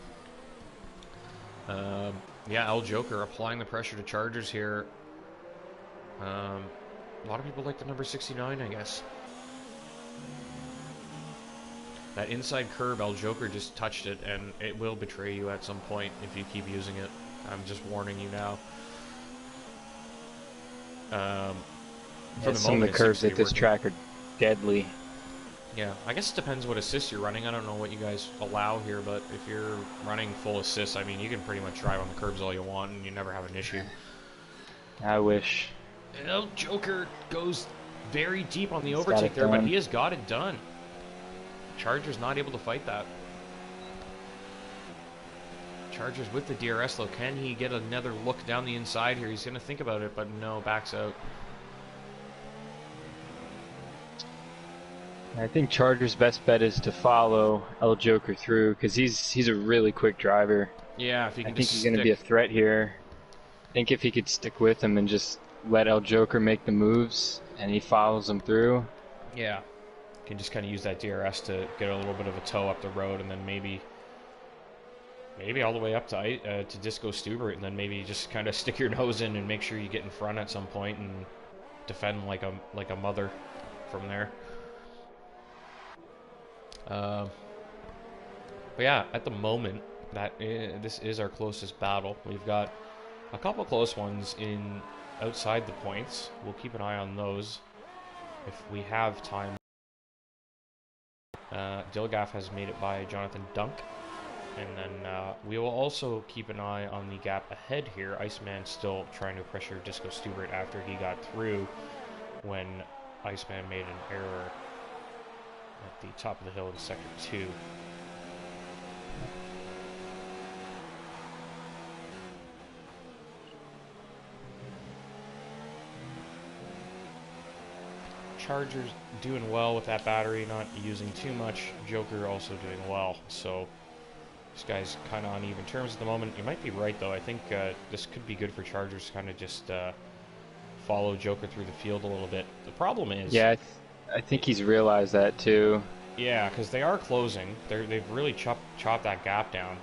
Yeah, El Joker applying the pressure to Chargers here. A lot of people like the number 69, I guess. That inside curb, El Joker just touched it, and it will betray you at some point if you keep using it. I'm just warning you now. For the some moment, of the curves at this track are deadly. Yeah, I guess it depends what assists you're running. I don't know what you guys allow here, but if you're running full assists, I mean, you can pretty much drive on the curbs all you want, and you never have an issue. I wish. El Joker goes very deep on the overtake there, but he has got it done. Charger's not able to fight that. Chargers with the DRS though. Can he get another look down the inside here? He's going to think about it, but no, backs out. I think Chargers' best bet is to follow El Joker through because he's a really quick driver. Yeah, if he can I think he's going to be a threat here. I think if he could stick with him and just let El Joker make the moves and he follows him through. Yeah, can just kind of use that DRS to get a little bit of a tow up the road, and then maybe all the way up to Disco Stubert, and then maybe just kind of stick your nose in and make sure you get in front at some point and defend like a mother from there. But yeah, at the moment, this is our closest battle. We've got a couple close ones outside the points. We'll keep an eye on those if we have time. Dilgaff has made it by Jonathan Dunk. And then we will also keep an eye on the gap ahead here. Iceman still trying to pressure Disco Stubert after he got through when Iceman made an error at the top of the hill in Sector 2. Chargers doing well with that battery, not using too much. Joker also doing well, so this guy's kind of on even terms at the moment. You might be right, though. I think this could be good for Chargers to kind of just follow Joker through the field a little bit. The problem is... Yeah, I think he's realized that, too. Yeah, because they are closing. They've really chopped that gap down.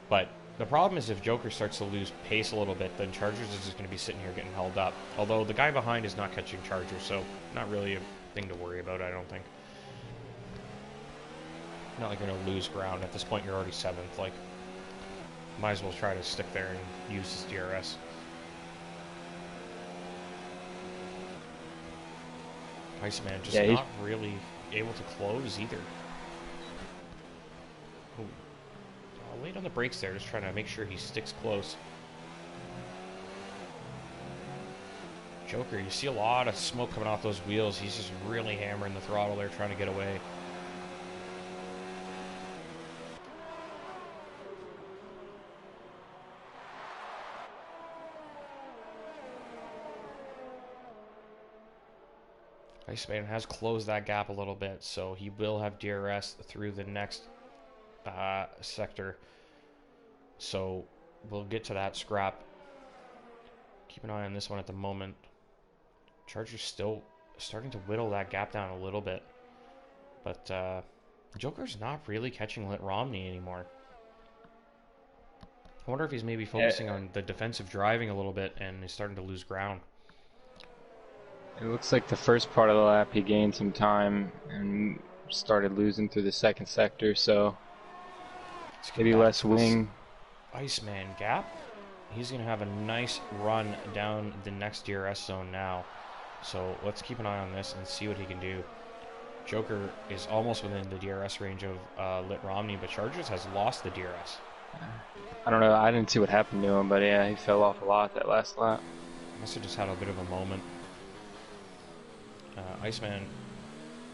But the problem is if Joker starts to lose pace a little bit, then Chargers is just going to be sitting here getting held up. Although the guy behind is not catching Chargers, so not really a thing to worry about, I don't think. Not like you're going to lose ground. At this point, you're already 7th. Like, might as well try to stick there and use this DRS. Iceman just not really able to close either. Ooh. Late on the brakes there, just trying to make sure he sticks close. Joker, you see a lot of smoke coming off those wheels. He's just really hammering the throttle there, trying to get away. Iceman has closed that gap a little bit, so he will have DRS through the next sector. So we'll get to that scrap. Keep an eye on this one at the moment. Charger's still starting to whittle that gap down a little bit. But Joker's not really catching Lit Romney anymore. I wonder if he's maybe focusing on the defensive driving a little bit and he's starting to lose ground. It looks like the first part of the lap he gained some time and started losing through the second sector, so maybe less wing. Iceman gap. He's going to have a nice run down the next DRS zone now. So let's keep an eye on this and see what he can do. Joker is almost within the DRS range of Lit Romney, but Chargers has lost the DRS. I don't know. I didn't see what happened to him, but yeah, he fell off a lot that last lap. Must have just had a bit of a moment. Iceman,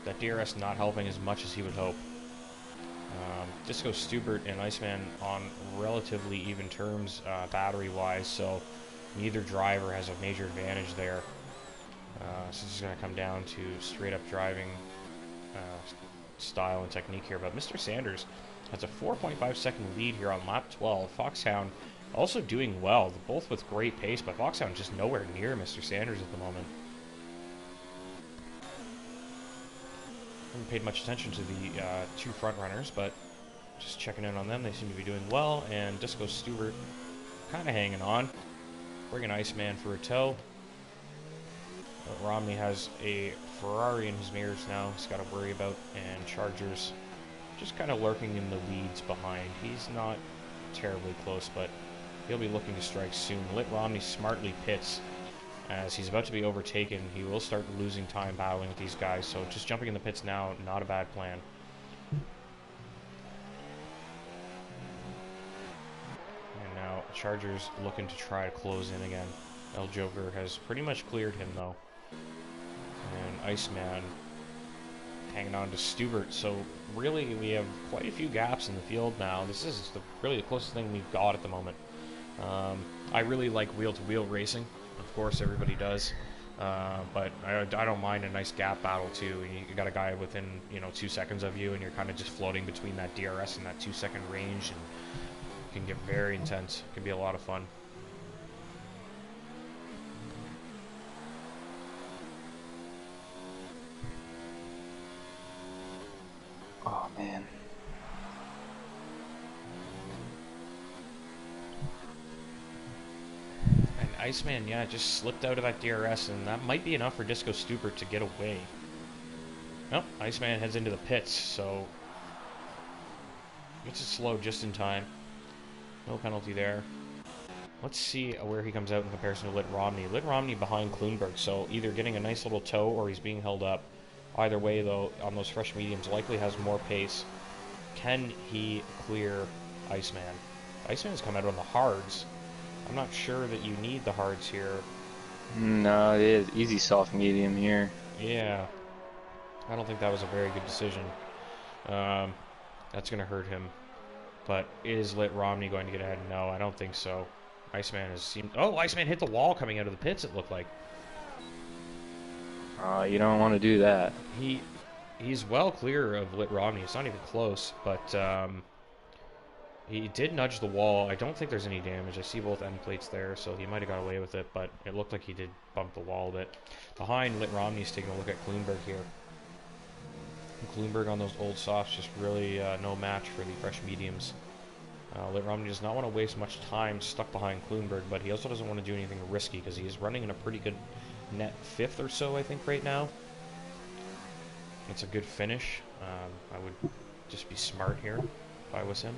that DRS not helping as much as he would hope. Disco Stubert and Iceman on relatively even terms battery-wise, so neither driver has a major advantage there. So this is going to come down to straight-up driving style and technique here. But Mr. Sanders has a 4.5-second lead here on lap 12. Foxhound also doing well, both with great pace, but Foxhound just nowhere near Mr. Sanders at the moment. Haven't paid much attention to the two front runners, but just checking in on them. They seem to be doing well, and Disco Stubert kind of hanging on. Bringing Iceman for a tow. Romney has a Ferrari in his mirrors now he's got to worry about, and Chargers just kind of lurking in the weeds behind. He's not terribly close, but he'll be looking to strike soon. Lit Romney smartly pits as he's about to be overtaken. He will start losing time battling with these guys, so just jumping in the pits now, not a bad plan. And now Chargers looking to try to close in again. El Joker has pretty much cleared him though. And Iceman hanging on to Stubert. So really, we have quite a few gaps in the field now. This is really the closest thing we've got at the moment. I really like wheel-to-wheel racing. Of course, everybody does. But I don't mind a nice gap battle too. You got a guy within 2 seconds of you, and you're kind of just floating between that DRS and that 2-second range, and it can get very intense. It can be a lot of fun. Oh man. And Iceman, yeah, just slipped out of that DRS, and that might be enough for Disco Stubert to get away. Nope, Iceman heads into the pits, so gets it slowed just in time. No penalty there. Let's see where he comes out in comparison to Lit Romney. Lit Romney behind Kloonberg, so either getting a nice little tow or he's being held up. Either way, though, on those fresh mediums, likely has more pace. Can he clear Iceman? Iceman's come out on the hards. I'm not sure that you need the hards here. No, it is easy soft medium here. Yeah. I don't think that was a very good decision. That's going to hurt him. But is Lit Romney going to get ahead? No, I don't think so. Iceman has seemed... Oh, Iceman hit the wall coming out of the pits, it looked like. You don't want to do that. He's well clear of Lit Romney. It's not even close, but he did nudge the wall. I don't think there's any damage. I see both end plates there, so he might have got away with it, but it looked like he did bump the wall a bit. Behind, Lit Romney's taking a look at Kloonberg here. Kloonberg on those old softs, just really no match for the fresh mediums. Lit Romney does not want to waste much time stuck behind Kloonberg, but he also doesn't want to do anything risky because he is running in a pretty good net 5th or so, I think, right now. It's a good finish. I would just be smart here if I was him.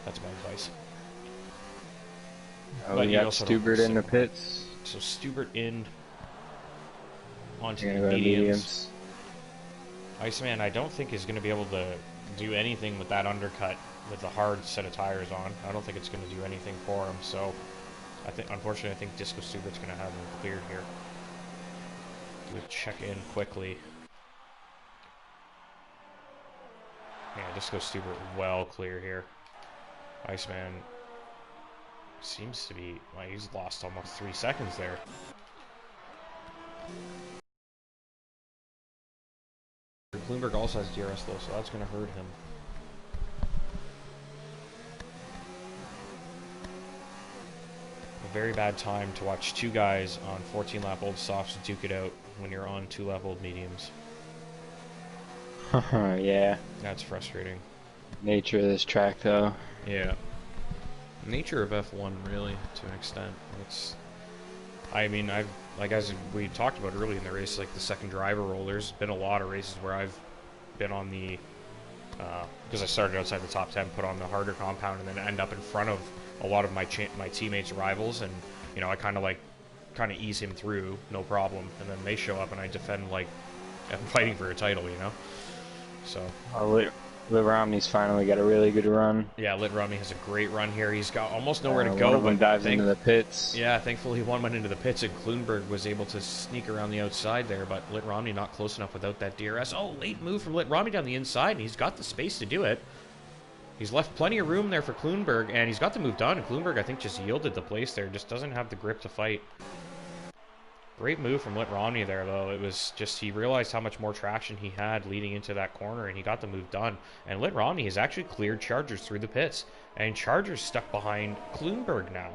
That's my advice. Oh, we got Stubert in the pits. So Stubert in onto the mediums. Iceman, I don't think is going to be able to do anything with that undercut with the hard set of tires on. I don't think it's going to do anything for him. So, unfortunately, I think Disco Stubert's going to have him cleared here. We'll check in quickly. Yeah, Disco Stubert well clear here. Iceman seems to be... Well, he's lost almost 3 seconds there. Kloonberg also has DRS though, so that's going to hurt him. A very bad time to watch two guys on 14-lap old softs duke it out when you're on 2-lap old mediums. Yeah. That's frustrating. Nature of this track, though. Yeah. Nature of F1, really, to an extent. It's... I mean, like as we talked about early in the race, like the second driver role, there's been a lot of races where I've been on the, because I started outside the top 10, put on the harder compound, and then end up in front of a lot of my teammates' rivals, and I kind of ease him through, no problem, and then they show up and I defend like I'm fighting for a title, So. Lit Romney's finally got a really good run. Yeah, Lit Romney has a great run here. He's got almost nowhere to go. One of them dives into the pits. Yeah, thankfully one went into the pits, and Kloonberg was able to sneak around the outside there, but Lit Romney not close enough without that DRS. Oh, late move from Lit Romney down the inside, and he's got the space to do it. He's left plenty of room there for Kloonberg, and he's got the move done. Kloonberg, I think, just yielded the place there, just doesn't have the grip to fight. Great move from Lit Romney there, though. It was just, he realized how much more traction he had leading into that corner, and he got the move done. And Lit Romney has actually cleared Chargers through the pits, and Chargers stuck behind Kloonberg now.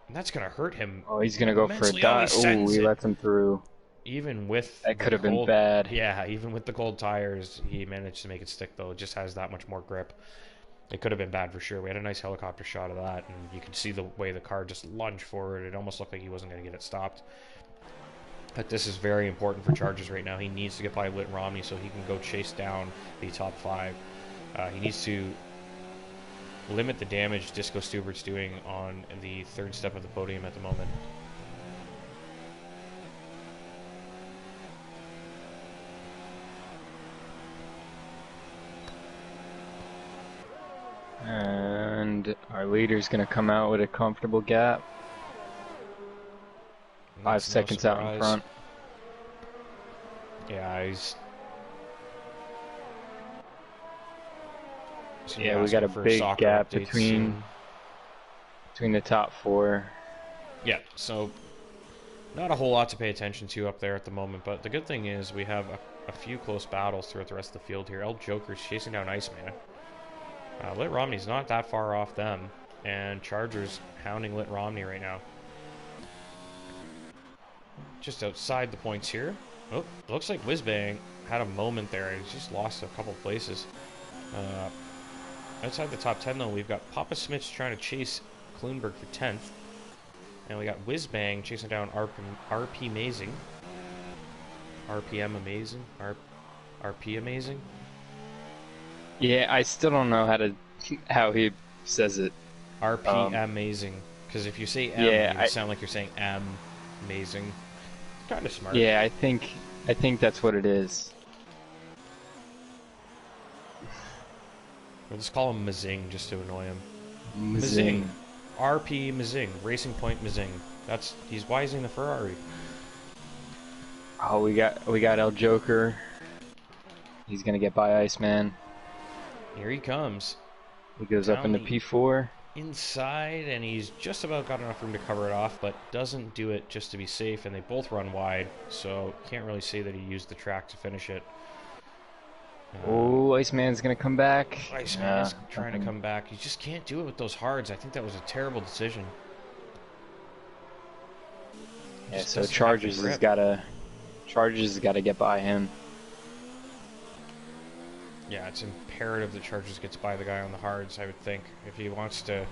And that's going to hurt him. Oh, he's going to go for a dive. Oh, he lets him through. Even with that could have been bad. Yeah, even with the cold tires, he managed to make it stick, though. It just has that much more grip. It could have been bad for sure. We had a nice helicopter shot of that, and you could see the way the car just lunged forward. It almost looked like he wasn't going to get it stopped. But this is very important for Chargers right now. He needs to get by Lit Romney so he can go chase down the top 5. He needs to limit the damage Disco Stubert's doing on the 3rd step of the podium at the moment. And our leader's going to come out with a comfortable gap. 5 seconds out in front. Yeah, he's... Yeah, we got a big gap between the top 4. Yeah, so not a whole lot to pay attention to up there at the moment, but the good thing is we have a few close battles throughout the rest of the field here. El Joker's chasing down Iceman. Lit Romney's not that far off them, and Charger's hounding Lit Romney right now. Just outside the points here. Oh, looks like Whizbang had a moment there. He's just lost a couple places. Outside the top 10, though, we've got Papa Smith's trying to chase Kloonberg for 10th. And we got Whizbang chasing down RP Amazing. RPM Amazing? RP Amazing? Yeah, I still don't know how he says it. RP Amazing. Because if you say M, yeah, you sound like you're saying amazing. Kind of smart. Yeah, I think that's what it is. We'll just call him Mazing just to annoy him. Mazing. RP Mazing. Racing Point Mazing. He's wising the Ferrari. Oh, we got El Joker. He's gonna get by Iceman. Here he comes. He goes up into P4. Inside, and he's just about got enough room to cover it off, but doesn't do it just to be safe, and they both run wide, so can't really say that he used the track to finish it. Oh, Iceman's gonna come back. Iceman's trying to come back. You just can't do it with those hards. I think that was a terrible decision. Yeah, so Chargers has gotta get by him. Yeah, it's imperative that Chargers gets by the guy on the hards, I would think, if he wants to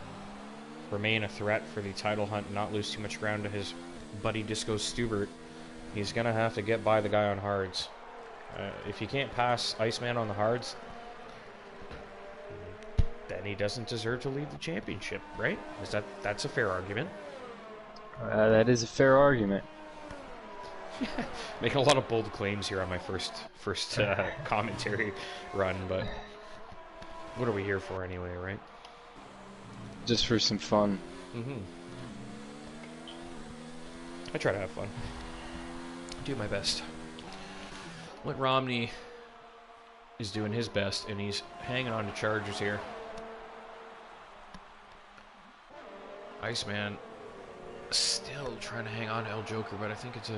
remain a threat for the title hunt and not lose too much ground to his buddy Disco Stubert. He's gonna have to get by the guy on hards. If he can't pass Iceman on the hards, then he doesn't deserve to lead the championship, right? That's a fair argument. That is a fair argument. Making a lot of bold claims here on my first commentary run, but what are we here for anyway, right? Just for some fun. I try to have fun. Do my best. Lit Romney is doing his best, and he's hanging on to Chargers here. Iceman still trying to hang on to El Joker, but I think it's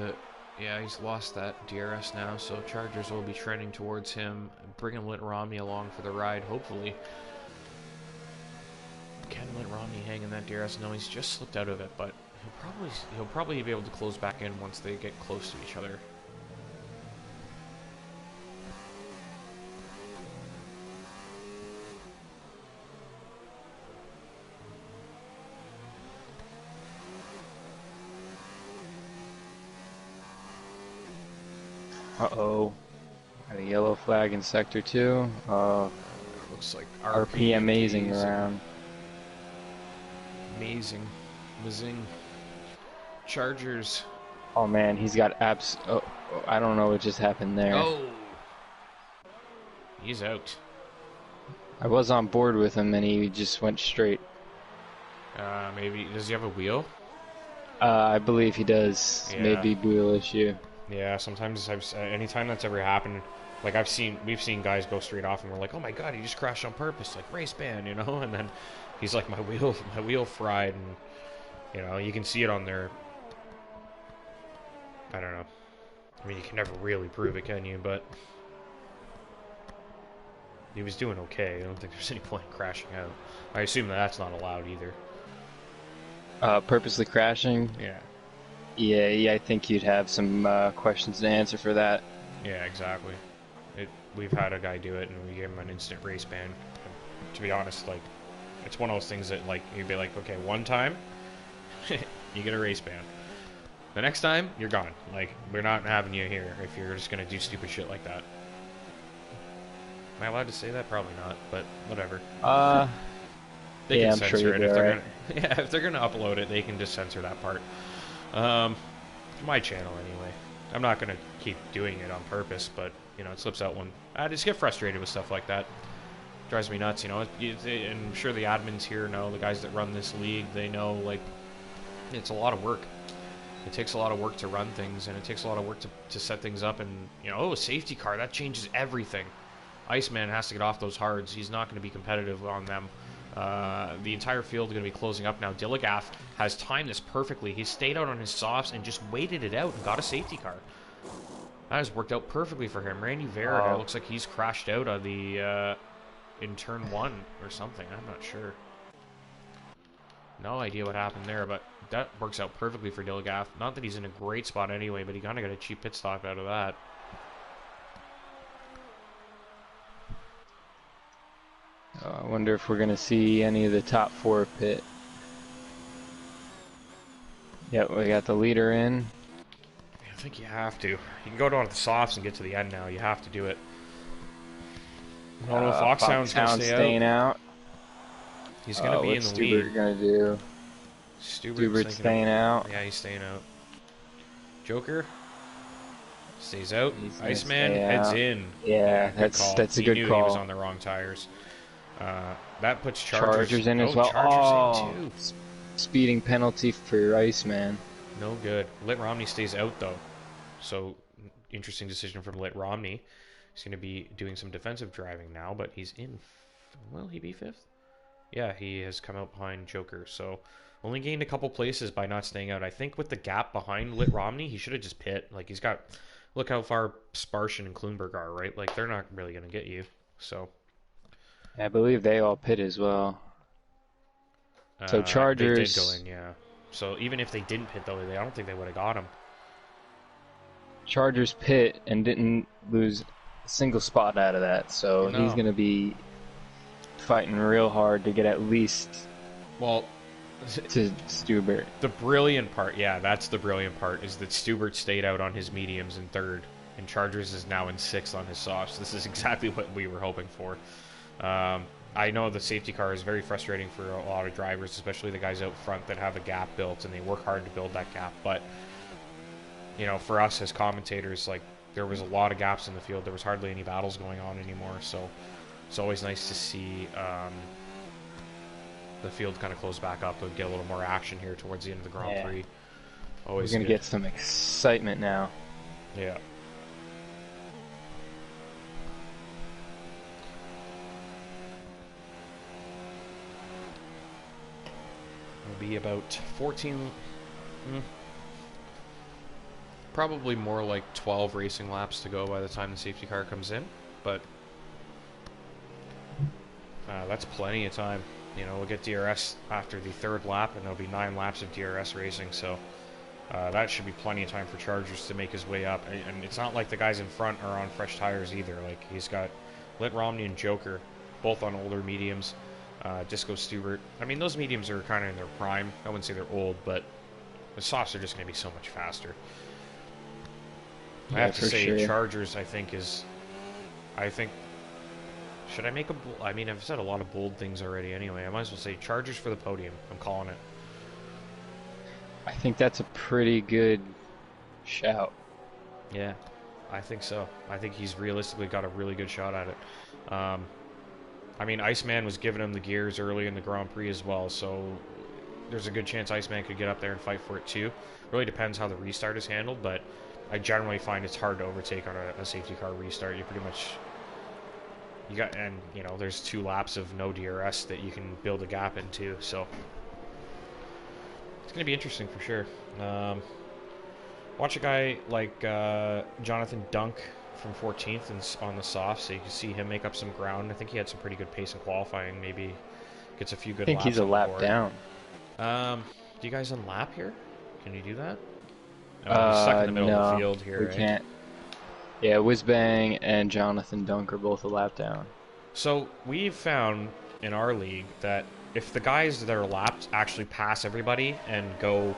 yeah, he's lost that DRS now, so Chargers will be trending towards him, bringing Lit Romney along for the ride, hopefully. Can Lit Romney hang in that DRS? No, he's just slipped out of it, but he'll probably be able to close back in once they get close to each other. Uh-oh. Got a yellow flag in Sector 2. Looks like RP Amazing around. Amazing. Whizzing. Chargers. Oh man, he's got Oh, I don't know what just happened there. Oh! He's out. I was on board with him and he just went straight. Maybe. Does he have a wheel? I believe he does. Yeah. Maybe wheel issue. Yeah, sometimes anytime that's ever happened, like we've seen guys go straight off and we're like, oh my god, he just crashed on purpose, like race ban, you know, and then he's like, my wheel fried, and you know, you can see it on their, I don't know, I mean, you can never really prove it, can you, but he was doing okay. I don't think there's any point in crashing out. I assume that's not allowed either. Purposely crashing? Yeah. Yeah, I think you'd have some questions to answer for that. Yeah, exactly. We've had a guy do it, and we gave him an instant race ban. And to be honest, like, it's one of those things that, like, you'd be like, okay, one time, you get a race ban. The next time, you're gone. Like, we're not having you here if you're just gonna do stupid shit like that. Am I allowed to say that? Probably not, but whatever. They can censor sure it if they're gonna. If they're gonna upload it, they can just censor that part. My channel anyway. I'm not gonna keep doing it on purpose, but you know, it slips out one. I just get frustrated with stuff like that. Drives me nuts, you know. And I'm sure the admins here know, the guys that run this league, they know, like, it's a lot of work. It takes a lot of work to run things, and it takes a lot of work to set things up. And, you know, a safety car, that changes everything. Iceman has to get off those hards. He's not going to be competitive on them. The entire field is going to be closing up now. Dilligaff has timed this perfectly. He stayed out on his softs and just waited it out and got a safety car. That has worked out perfectly for him. Randy Vera looks like he's crashed out of the in turn 1 or something. I'm not sure. No idea what happened there, but that works out perfectly for Dilligaff. Not that he's in a great spot anyway, but he kind of got a cheap pit stop out of that. I wonder if we're going to see any of the top 4 pit. Yep, we got the leader in. I think you have to. You can go down to the softs and get to the end now. You have to do it. I don't know if Foxhound's going to stay out. He's going to be in the lead. What's Stubert going to do? Stubert's staying out. Yeah, he's staying out. Joker stays out. Iceman heads in. Yeah, that's a good call. He was on the wrong tires. That puts Chargers in as well. Chargers in too. Speeding penalty for Iceman. No good. Lit Romney stays out though. So interesting decision from Lit Romney. He's going to be doing some defensive driving now, but he's in. Will he be 5th? Yeah, he has come out behind Joker. So only gained a couple places by not staying out. I think with the gap behind Lit Romney, he should have just pit. Like he's got. Look how far Sparschen and Klunberg are, right? Like they're not really going to get you. So. I believe they all pit as well. So Chargers. They did go in, yeah. So even if they didn't pit though, I don't think they would have got him. Chargers pit and didn't lose a single spot out of that, so he's going to be fighting real hard to get at least to Stubert. The brilliant part, yeah, that's the brilliant part, is that Stubert stayed out on his mediums in 3rd, and Chargers is now in 6th on his softs. This is exactly what we were hoping for. I know the safety car is very frustrating for a lot of drivers, especially the guys out front that have a gap built, and they work hard to build that gap. But, you know, for us as commentators, like, there was a lot of gaps in the field. There was hardly any battles going on anymore, so it's always nice to see the field kind of close back up and get a little more action here towards the end of the Grand Prix. Always We're going to get some excitement now. Yeah. Be about 14, probably more like 12 racing laps to go by the time the safety car comes in, but that's plenty of time. You know, we'll get DRS after the 3rd lap, and there'll be 9 laps of DRS racing, so that should be plenty of time for Chargers to make his way up. And it's not like the guys in front are on fresh tires either. Like, he's got Lit Romney and Joker both on older mediums. Disco Stubert. I mean, those mediums are kind of in their prime. I wouldn't say they're old, but the softs are just going to be so much faster. I have to say, Chargers, I think, should I make a... I mean, I've said a lot of bold things already anyway. I might as well say Chargers for the podium. I'm calling it. I think that's a pretty good shout. Yeah, I think so. I think he's realistically got a really good shot at it. I mean, Iceman was giving him the gears early in the Grand Prix as well, so there's a good chance Iceman could get up there and fight for it too. Really depends how the restart is handled, but I generally find it's hard to overtake on a safety car restart. You pretty much... you know, there's 2 laps of no DRS that you can build a gap into, so it's going to be interesting for sure. Watch a guy like Jonathan Dunk from 14th and on the soft, so you can see him make up some ground. I think he had some pretty good pace in qualifying. Maybe gets a few good laps. I think he's a lap down. Do you guys unlap here? Can you do that? Oh, he's stuck in the middle of the field here. We can't. Yeah, Whizbang and Jonathan Dunk are both a lap down. So we've found in our league that if the guys that are lapped actually pass everybody and go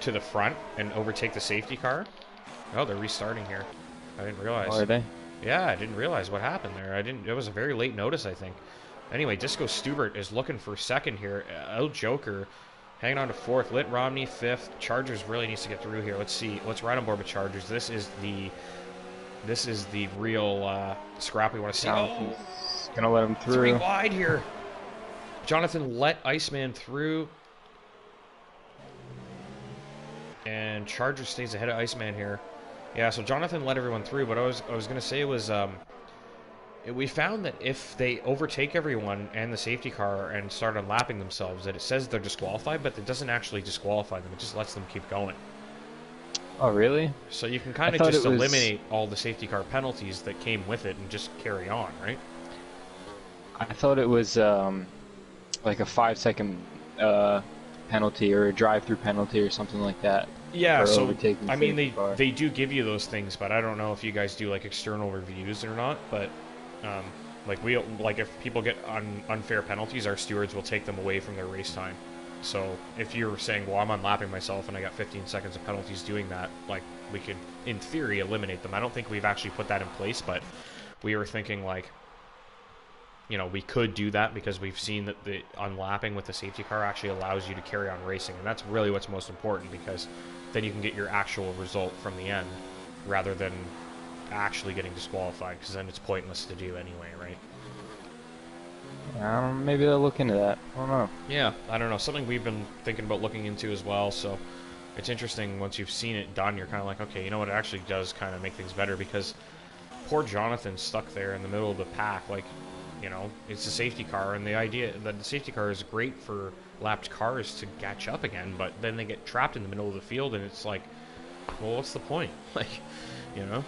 to the front and overtake the safety car. Oh, they're restarting here. I didn't realize. Oh, are they? Yeah, I didn't realize what happened there. It was a very late notice, I think. Anyway, Disco Stubert is looking for 2nd here. Out Joker hanging on to 4th. Lit Romney 5th. Chargers really needs to get through here. Let's see. Let's ride on board with Chargers. This is the real scrap we want to see. Oh, he's gonna let him through. 3 wide here. Jonathan let Iceman through. And Charger stays ahead of Iceman here. Yeah, so Jonathan led everyone through, but I was going to say was we found that if they overtake everyone and the safety car and start unlapping themselves, that it says they're disqualified, but it doesn't actually disqualify them. It just lets them keep going. Oh, really? So you can kind of just eliminate all the safety car penalties that came with it and just carry on, right? I thought it was like a 5-second penalty or a drive-through penalty or something like that. Yeah, so I mean they do give you those things, but I don't know if you guys do like external reviews or not. But like if people get unfair penalties, our stewards will take them away from their race time. So if you're saying, well, I'm unlapping myself and I got 15 seconds of penalties doing that, like we could in theory eliminate them. I don't think we've actually put that in place, but we were thinking like, you know, we could do that because we've seen that the unlapping with the safety car actually allows you to carry on racing, and that's really what's most important, because then you can get your actual result from the end rather than actually getting disqualified, because then it's pointless to do anyway, right? Maybe they'll look into that. I don't know. Yeah, I don't know. Something we've been thinking about looking into as well, so it's interesting. Once you've seen it done, you're kind of like, okay, you know what, it actually does kind of make things better, because poor Jonathan's stuck there in the middle of the pack, like, you know, it's a safety car, and the idea that the safety car is great for lapped cars to catch up again, but then they get trapped in the middle of the field, and it's like, well, what's the point? Like, you know,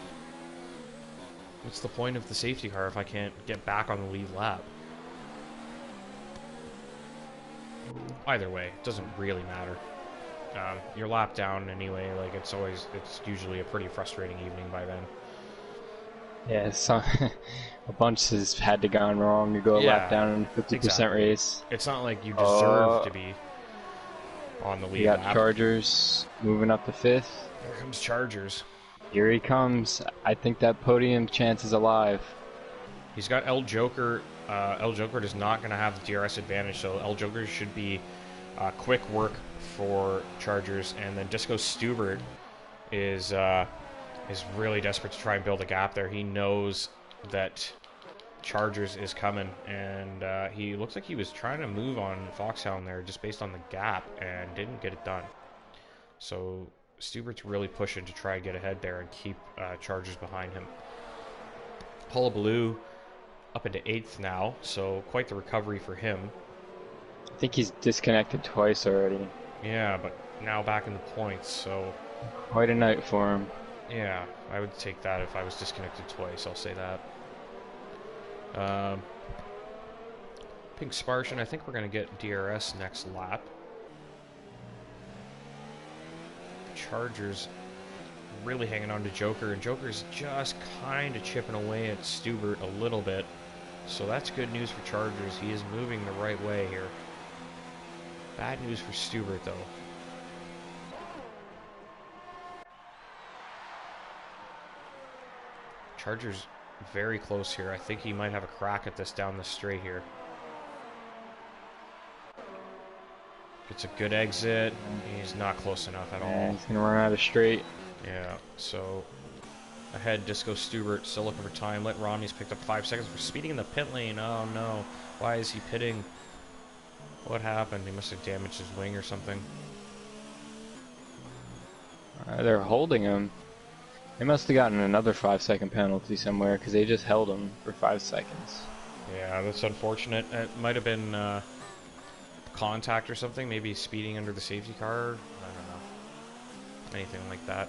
what's the point of the safety car if I can't get back on the lead lap? Either way, it doesn't really matter. You're lapped down anyway, like it's usually a pretty frustrating evening by then. Yeah, so a bunch has had to gone wrong to go a lap down in a 50% race. It's not like you deserve to be on the lead We got lap. Chargers moving up to 5th. Here comes Chargers. Here he comes. I think that podium chance is alive. He's got El Joker. El Joker is not going to have the DRS advantage, so El Joker should be quick work for Chargers. And then Disco Stubert is really desperate to try and build a gap there. He knows that Chargers is coming, and he looks like he was trying to move on Foxhound there just based on the gap and didn't get it done. So Stubert's really pushing to try and get ahead there and keep Chargers behind him. Hullabaloo up into 8th now, so quite the recovery for him. I think he's disconnected twice already. Yeah, but now back in the points, so... Quite a night for him. Yeah, I would take that if I was disconnected twice, I'll say that. Pink Spartian, I think we're going to get DRS next lap. Chargers really hanging on to Joker, and Joker's just kind of chipping away at Stubert a little bit. So that's good news for Chargers. He is moving the right way here. Bad news for Stubert, though. Chargers very close here. I think he might have a crack at this down the straight here. Gets a good exit. He's not close enough at all. He's going to run out of straight. Yeah, so ahead, Disco Stubert still looking for time. Let Romney's picked up 5 seconds for speeding in the pit lane. Oh no, why is he pitting? What happened? He must have damaged his wing or something. They're holding him. They must have gotten another 5-second penalty somewhere because they just held him for 5 seconds. Yeah, that's unfortunate. It might have been contact or something. Maybe speeding under the safety car. I don't know. Anything like that.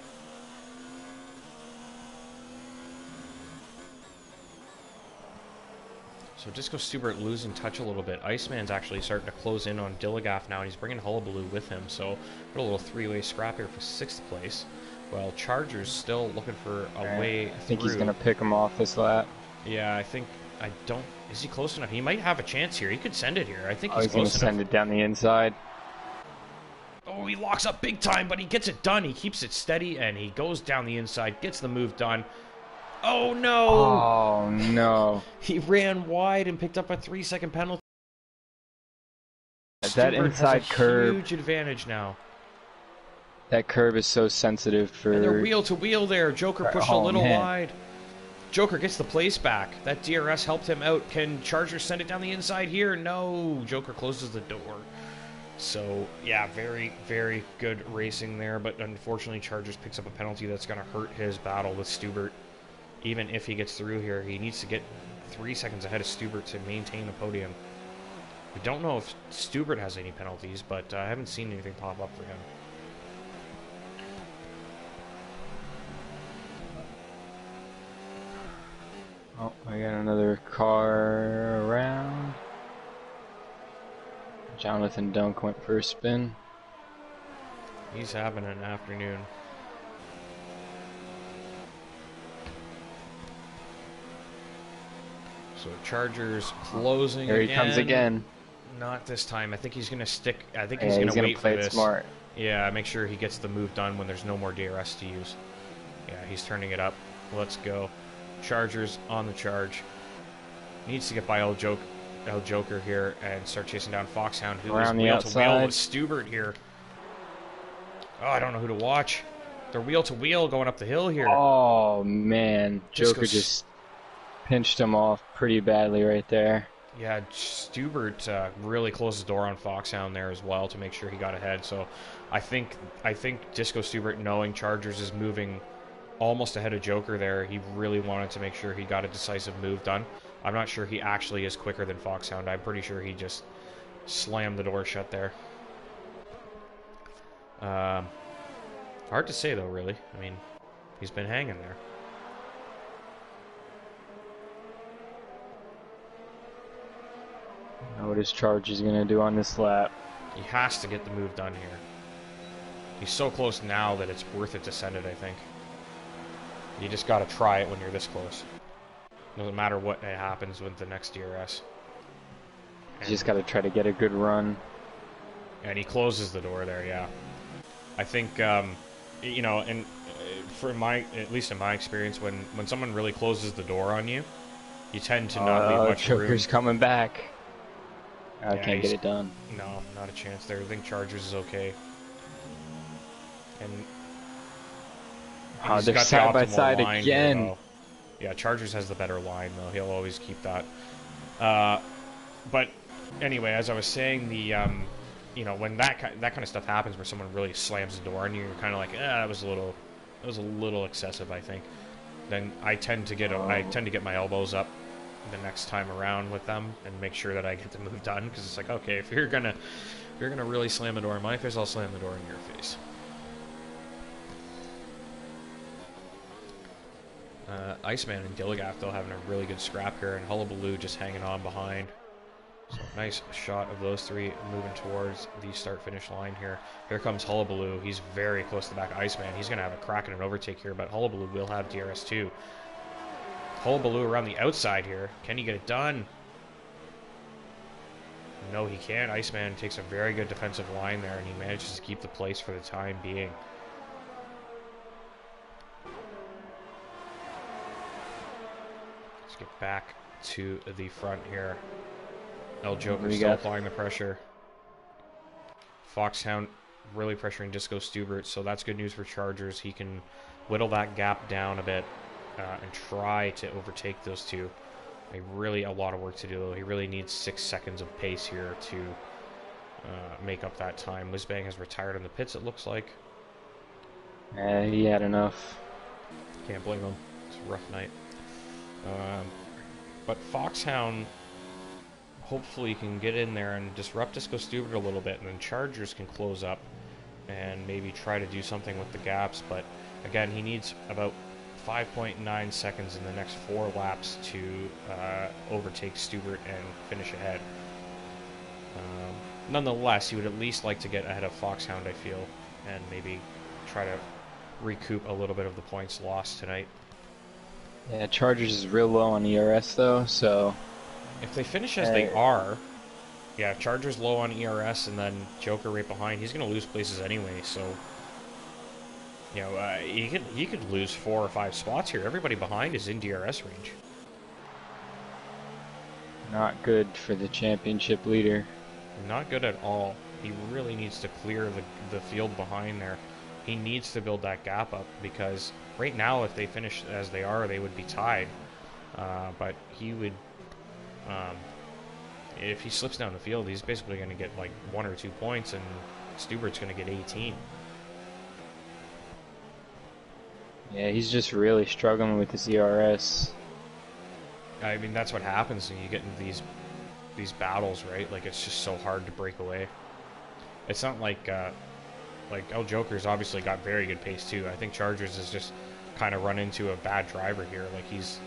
So Disco Stubert losing touch a little bit. Iceman's actually starting to close in on Dilligaff now, and he's bringing Hullabaloo with him. So got a little three-way scrap here for 6th place. Well, Chargers still looking for a way through. I think he's going to pick him off this lap. Yeah, I don't... Is he close enough? He might have a chance here. He could send it here. I think he's close enough. He's going to send it down the inside. Oh, he locks up big time, but he gets it done. He keeps it steady, and he goes down the inside, gets the move done. Oh, no! Oh, no. He ran wide and picked up a 3-second penalty. That inside curve. Huge advantage now. That curve is so sensitive for... And they're wheel to wheel there. Joker pushed a little wide. Joker gets the place back. That DRS helped him out. Can Chargers send it down the inside here? No. Joker closes the door. So, yeah, very, very good racing there, but unfortunately Chargers picks up a penalty that's going to hurt his battle with Stubert. Even if he gets through here, he needs to get 3 seconds ahead of Stubert to maintain the podium. We don't know if Stubert has any penalties, but I haven't seen anything pop up for him. Oh, I got another car around. Jonathan Dunk went for a spin. He's having an afternoon. So Chargers closing Here he again. comes again. Not this time. I think he's going to stick. I think he's going to wait play for it this. Smart. Yeah, make sure he gets the move done when there's no more DRS to use. Yeah, he's turning it up. Let's go. Chargers on the charge. Needs to get by El Joker here and start chasing down Foxhound, who is wheel to wheel with Stubert here. Oh, I don't know who to watch. They're wheel to wheel going up the hill here. Oh man, Joker just pinched him off pretty badly right there. Yeah, Stubert really closed the door on Foxhound there as well to make sure he got ahead. So I think Disco Stubert, knowing Chargers is moving almost ahead of Joker there, he really wanted to make sure he got a decisive move done. I'm not sure he actually is quicker than Foxhound. I'm pretty sure he just slammed the door shut there. Hard to say though, really. I mean, he's been hanging there. Now what his Chargers gonna do on this lap? He has to get the move done here. He's so close now that it's worth it to send it, I think. You just got to try it when you're this close. Doesn't matter what happens with the next DRS. You just got to try to get a good run. And he closes the door there, yeah. I think, you know, and for at least in my experience, when someone really closes the door on you, you tend to not leave much room. Joker's coming back. I can't get it done. No, not a chance there. I think Chargers is okay. And they're side by side again. Here, yeah, Chargers has the better line, though. He'll always keep that. But anyway, as I was saying, the you know, when that kind of stuff happens, where someone really slams the door on you, you're kind of like, that was a little excessive, I think. Then I tend to get my elbows up the next time around with them and make sure that I get the move done, because it's like, okay, if you're gonna really slam the door in my face, I'll slam the door in your face. Iceman and Dilligaff, though, having a really good scrap here, and Hullabaloo just hanging on behind. So nice shot of those three moving towards the start-finish line here. Here comes Hullabaloo. He's very close to the back of Iceman. He's going to have a crack and an overtake here, but Hullabaloo will have DRS too. Hullabaloo around the outside here. Can he get it done? No, he can't. Iceman takes a very good defensive line there, and he manages to keep the place for the time being. Let's get back to the front here. El Joker still applying the pressure. Foxhound really pressuring Disco Stubert, so that's good news for Chargers. He can whittle that gap down a bit and try to overtake those two. A lot of work to do, though. He really needs 6 seconds of pace here to make up that time. Lisbang has retired in the pits, it looks like. He had enough. Can't blame him. It's a rough night. But Foxhound hopefully can get in there and disrupt Disco Stubert a little bit, and then Chargers can close up and maybe try to do something with the gaps. But again, he needs about 5.9 seconds in the next 4 laps to overtake Stubert and finish ahead. Nonetheless, he would at least like to get ahead of Foxhound, I feel, and maybe try to recoup a little bit of the points lost tonight. Yeah, Chargers is real low on ERS though, so if they finish as they are, yeah, Chargers low on ERS and then Joker right behind, he's going to lose places anyway, so you know, he could lose 4 or 5 spots here. Everybody behind is in DRS range. Not good for the championship leader. Not good at all. He really needs to clear the field behind there. He needs to build that gap up, because right now, if they finish as they are, they would be tied. But he would if he slips down the field, he's basically going to get like 1 or 2 points, and Stubert's going to get 18. Yeah, he's just really struggling with his ERS. I mean, that's what happens when you get into these battles, right? Like, it's just so hard to break away. It's not like El Joker's obviously got very good pace too. I think Chargers has just kind of run into a bad driver here. Like, he's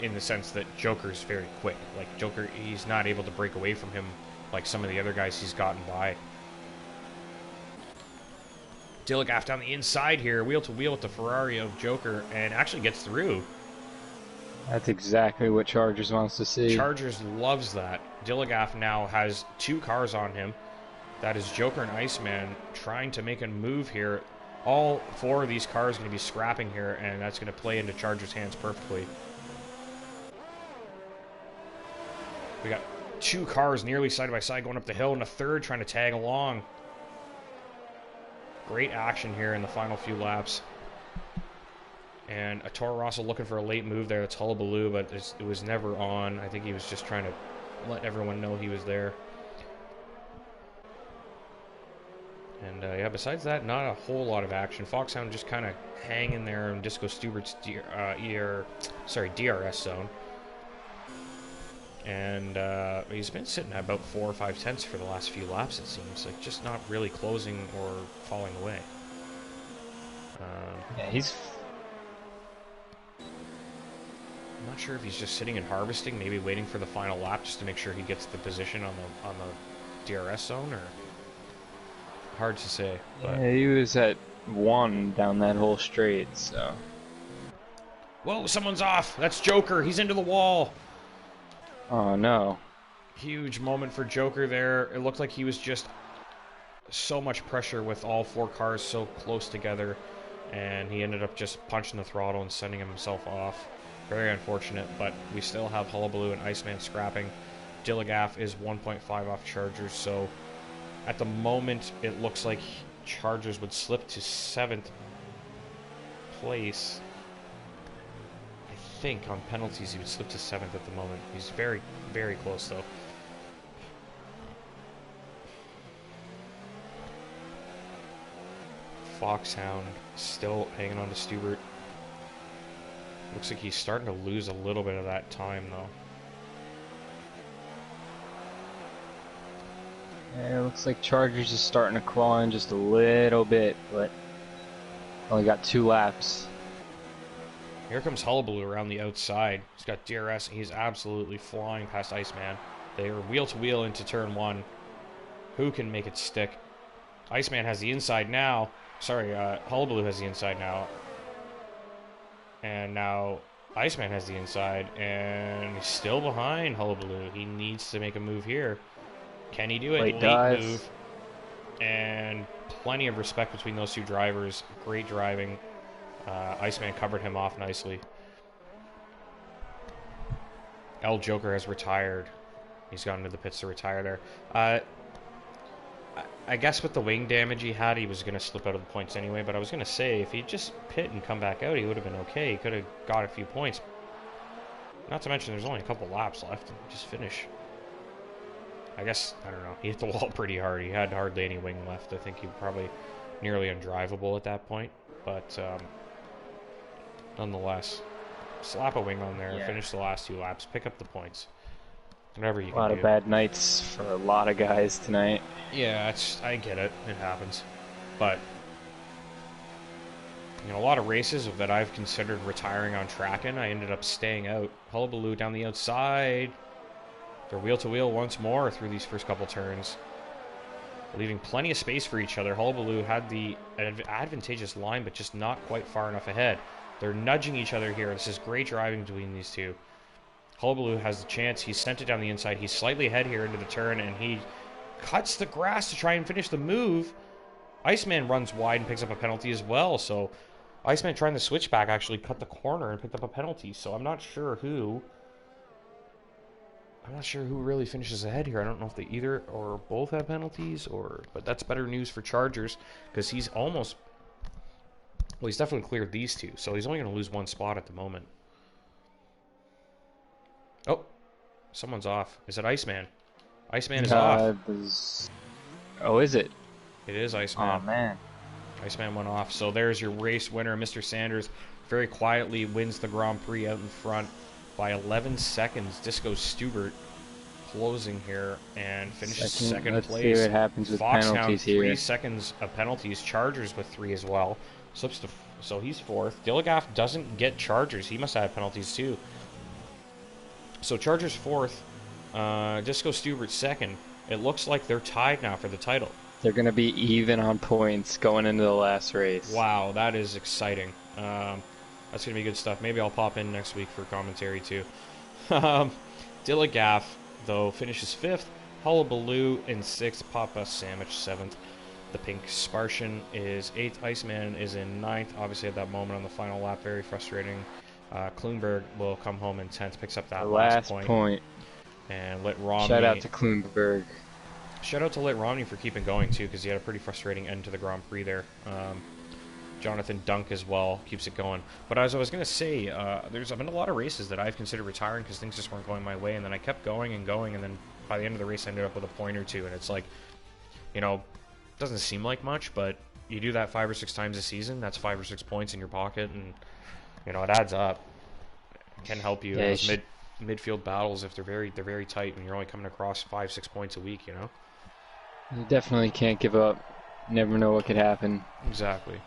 in the sense that Joker's very quick. Like, Joker, he's not able to break away from him like some of the other guys he's gotten by. Dillegaff down the inside here, wheel to wheel with the Ferrari of Joker, and actually gets through. That's exactly what Chargers wants to see. Chargers loves that. Dillegaff now has 2 cars on him. That is Joker and Iceman trying to make a move here. All 4 of these cars are going to be scrapping here, and that's going to play into Chargers' hands perfectly. We got 2 cars nearly side by side going up the hill, and a third trying to tag along. Great action here in the final few laps. And a Toro Rosso looking for a late move there. That's hullabaloo, but it was never on. I think he was just trying to let everyone know he was there. And yeah, besides that, not a whole lot of action. Foxhound just kind of hanging there in Disco Stubert's DRS zone. And he's been sitting at about 4 or 5 tenths for the last few laps, it seems. Like, just not really closing or falling away. Yeah, he's... I'm not sure if he's just sitting and harvesting, maybe waiting for the final lap just to make sure he gets the position on the DRS zone, or... Hard to say. But... Yeah, he was at 1 down that whole straight, so... Whoa, someone's off! That's Joker! He's into the wall! Oh, no. Huge moment for Joker there. It looked like he was just so much pressure with all 4 cars so close together, and he ended up just punching the throttle and sending himself off. Very unfortunate, but we still have Hullabaloo and Iceman scrapping. Dillegaff is 1.5 off Chargers, so at the moment it looks like Chargers would slip to 7th place. I think on penalties he would slip to 7th at the moment. He's very, very close though. Foxhound still hanging on to Stubert. Looks like he's starting to lose a little bit of that time though. Yeah, it looks like Chargers is starting to claw in just a little bit, but only got 2 laps. Here comes Hullabaloo around the outside. He's got DRS, and he's absolutely flying past Iceman. They are wheel to wheel into turn 1. Who can make it stick? Iceman has the inside now. Sorry, Hullabaloo has the inside now. And now Iceman has the inside, and he's still behind Hullabaloo. He needs to make a move here. Can he do it? Late move. And plenty of respect between those 2 drivers. Great driving. Iceman covered him off nicely. El Joker has retired. He's gone into the pits to retire there. I guess with the wing damage he had, he was going to slip out of the points anyway, but I was going to say, if he'd just pit and come back out, he would have been okay. He could have got a few points. Not to mention there's only a couple laps left. Just finish. I guess, I don't know, he hit the wall pretty hard. He had hardly any wing left. I think he was probably nearly undrivable at that point, but nonetheless, slap a wing on there, finish the last 2 laps, pick up the points. Whatever you can do. A lot of bad nights for a lot of guys tonight. Yeah, I get it. It happens. But, you know, a lot of races that I've considered retiring on track in, I ended up staying out. Hullabaloo down the outside. They're wheel to wheel once more through these first couple turns, leaving plenty of space for each other. Hullabaloo had the advantageous line, but just not quite far enough ahead. They're nudging each other here. This is great driving between these 2. Hullabaloo has the chance. He's sent it down the inside. He's slightly ahead here into the turn, and he cuts the grass to try and finish the move. Iceman runs wide and picks up a penalty as well. So Iceman trying the switchback actually cut the corner and picked up a penalty. So I'm not sure who really finishes ahead here. I don't know if they either or both have penalties, but that's better news for Chargers because he's almost... Well, he's definitely cleared these 2, so he's only going to lose 1 spot at the moment. Oh, someone's off. Is it Iceman? Iceman is off. Oh, is it? It is Iceman. Oh, man. Iceman went off. So there's your race winner. Mr. Sanders very quietly wins the Grand Prix out in front by 11 seconds. Disco Stubert closing here and finishes second Let's place. See what happens with penalties here. 3 seconds of penalties. Chargers with 3 as well. Slips to so he's fourth. Dillegaff doesn't get Chargers. He must have penalties too. So Chargers fourth. Disco Stubert second. It looks like they're tied now for the title. They're going to be even on points going into the last race. Wow, that is exciting. That's going to be good stuff. Maybe I'll pop in next week for commentary too. Dillegaff, though, finishes 5th. Hullabaloo in 6th. Papa Sandwich 7th. The Pink Spartian is 8th. Iceman is in 9th. Obviously at that moment on the final lap, very frustrating. Klunberg will come home in 10th, picks up that last point. And Lit Romney. Shout out to Klunberg. Shout out to Lit Romney for keeping going too, because he had a pretty frustrating end to the Grand Prix there. Jonathan Dunk as well keeps it going. But as I was going to say, there's been a lot of races that I've considered retiring because things just weren't going my way, and then I kept going and going, and then by the end of the race I ended up with a point or two, and it's like, you know, doesn't seem like much, but you do that 5 or 6 times a season, that's 5 or 6 points in your pocket, and you know, it adds up. It can help you in those midfield battles if they're very tight and you're only coming across 5-6 points a week, you know. You definitely can't give up. Never know what could happen. Exactly.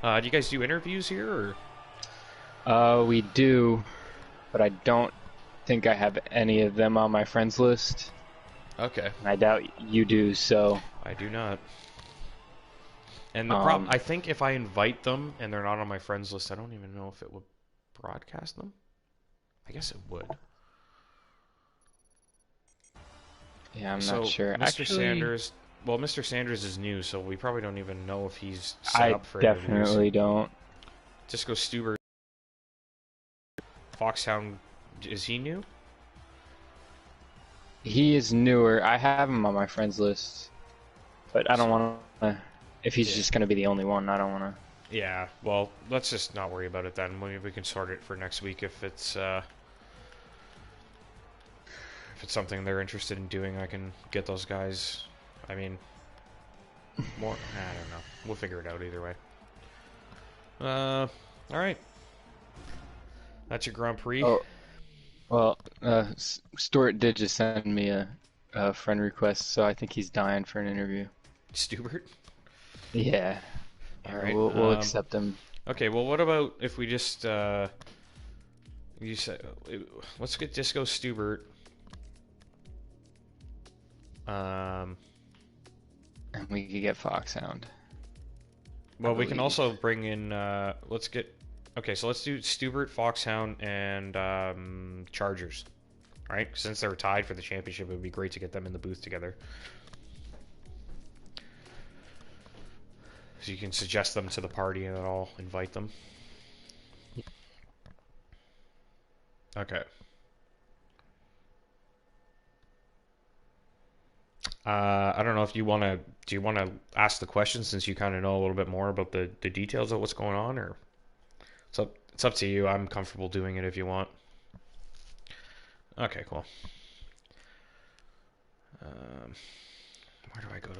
Do you guys do interviews here, or? We do, but I don't think I have any of them on my friends list. Okay. And I doubt you do, so. I do not. And the problem, I think if I invite them and they're not on my friends list, I don't even know if it would broadcast them. I guess it would. Yeah, I'm not sure. Mr. Sanders, well, Mr. Sanders is new, so we probably don't even know if he's set up for interviews. I definitely don't. Disco Stubert, Foxhound, is he new? He is newer. I have him on my friends list, but I don't want to. If he's just going to be the only one, I don't want to. Yeah, well, let's just not worry about it then. We can sort it for next week if it's something they're interested in doing. I can get those guys. I mean, more. I don't know. We'll figure it out either way. All right. That's your Grand Prix. Oh, well, Stuart did just send me a friend request, so I think he's dying for an interview. Stubert? Yeah. All right. We'll accept him. Okay. Well, what about if we just you said let's get Disco Stubert. And we could get Foxhound. Well, we can also bring in. Let's get. Okay, so let's do Stubert, Foxhound, and Chargers. All right, since they're tied for the championship, it would be great to get them in the booth together. So you can suggest them to the party, and I'll invite them. Okay. I don't know if you want to. Do you want to ask the question since you kind of know a little bit more about the details of what's going on, or it's up to you. I'm comfortable doing it if you want. Okay, cool. Where do I go to?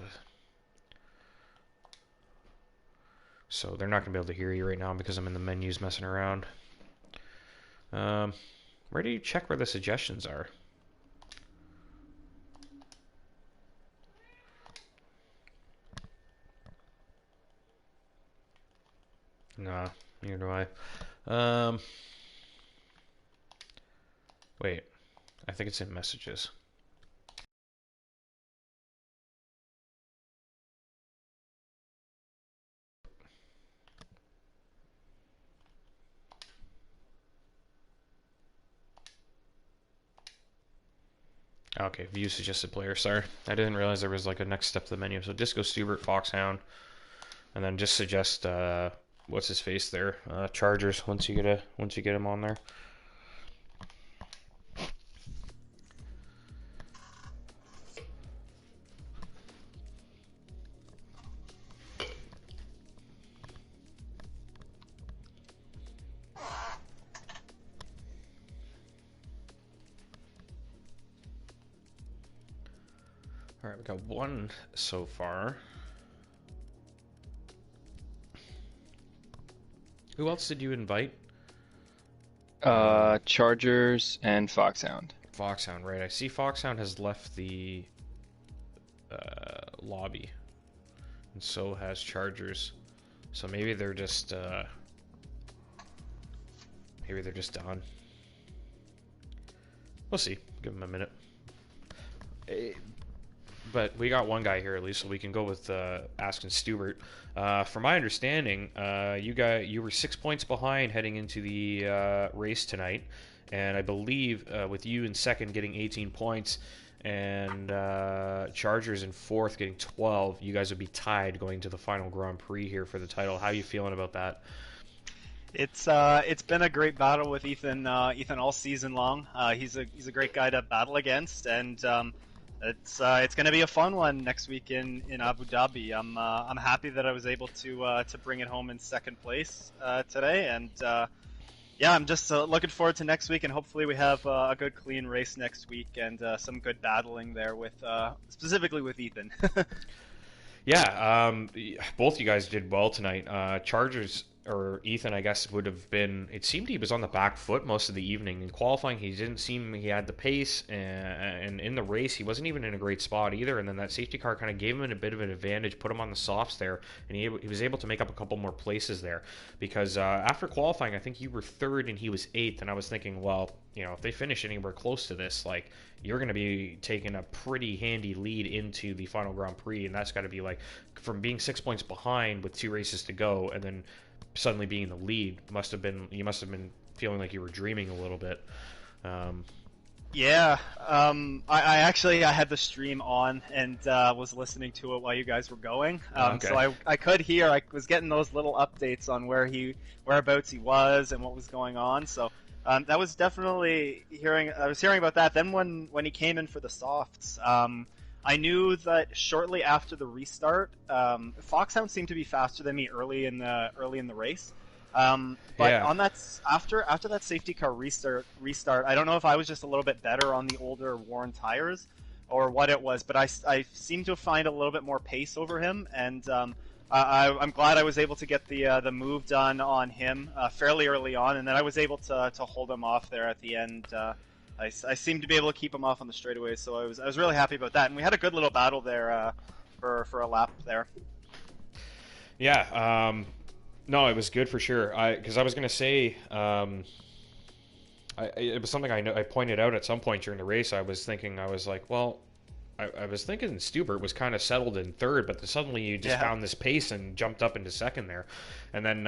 So they're not gonna be able to hear you right now because I'm in the menus messing around. Where do you check where the suggestions are? Nah, neither do I. Wait, I think it's in messages. Okay, view suggested player. Sorry, I didn't realize there was like a next step to the menu. So Disco Stubert, Foxhound, and then just suggest what's his face there, Chargers. Once you get him on there. All right, we got one so far. Who else did you invite? Chargers and Foxhound. Foxhound, right. I see Foxhound has left the lobby. And so has Chargers. So maybe they're just done. We'll see. Give them a minute. But we got one guy here at least, so we can go with asking Stubert. From my understanding, you were 6 points behind heading into the race tonight, and I believe with you in second getting 18 points and Chargers in fourth getting 12, you guys would be tied going to the final Grand Prix here for the title. How are you feeling about that? It's been a great battle with Ethan all season long. He's a great guy to battle against, and it's going to be a fun one next week in Abu Dhabi. I'm happy that I was able to bring it home in second place today, and yeah, I'm just looking forward to next week, and hopefully we have a good clean race next week and some good battling there with specifically with Ethan. Yeah, both you guys did well tonight. Chargers, or Ethan, I guess, would have been... It seemed he was on the back foot most of the evening. In qualifying, he didn't seem he had the pace, and in the race, he wasn't even in a great spot either. And then that safety car kind of gave him a bit of an advantage, put him on the softs there, and he was able to make up a couple more places there. Because after qualifying, I think you were third and he was eighth, and I was thinking, well, you know, if they finish anywhere close to this, like, you're going to be taking a pretty handy lead into the final Grand Prix, and that's got to be like, from being 6 points behind with 2 races to go, and then suddenly being in the lead, you must have been feeling like you were dreaming a little bit. Yeah, I had the stream on and was listening to it while you guys were going. Okay. So I could hear, I was getting those little updates on whereabouts he was and what was going on. So that was definitely I was hearing about that. Then when he came in for the softs, I knew that shortly after the restart, Foxhound seemed to be faster than me early in the race. But yeah. on that after that safety car restart, I don't know if I was just a little bit better on the older worn tires or what it was, but I seemed to find a little bit more pace over him, and I'm glad I was able to get the move done on him fairly early on, and then I was able to hold him off there at the end. I seemed to be able to keep him off on the straightaway, so I was really happy about that, and we had a good little battle there for a lap there. Yeah, no, it was good for sure. Because I was gonna say, it was something I pointed out at some point during the race. I was like, well, I was thinking Stubert was kind of settled in third, but suddenly you just found this pace and jumped up into second there. And then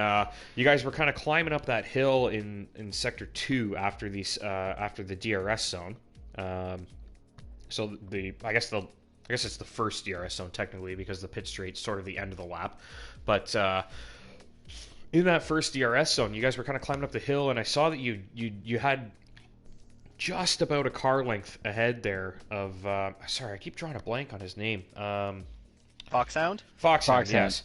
you guys were kind of climbing up that hill in Sector 2 after the DRS zone. So I guess it's the first DRS zone technically, because the pit straight's sort of the end of the lap. But in that first DRS zone, you guys were kind of climbing up the hill, and I saw that you had just about a car length ahead there of sorry, I keep drawing a blank on his name. Foxhound? Foxhound, yes.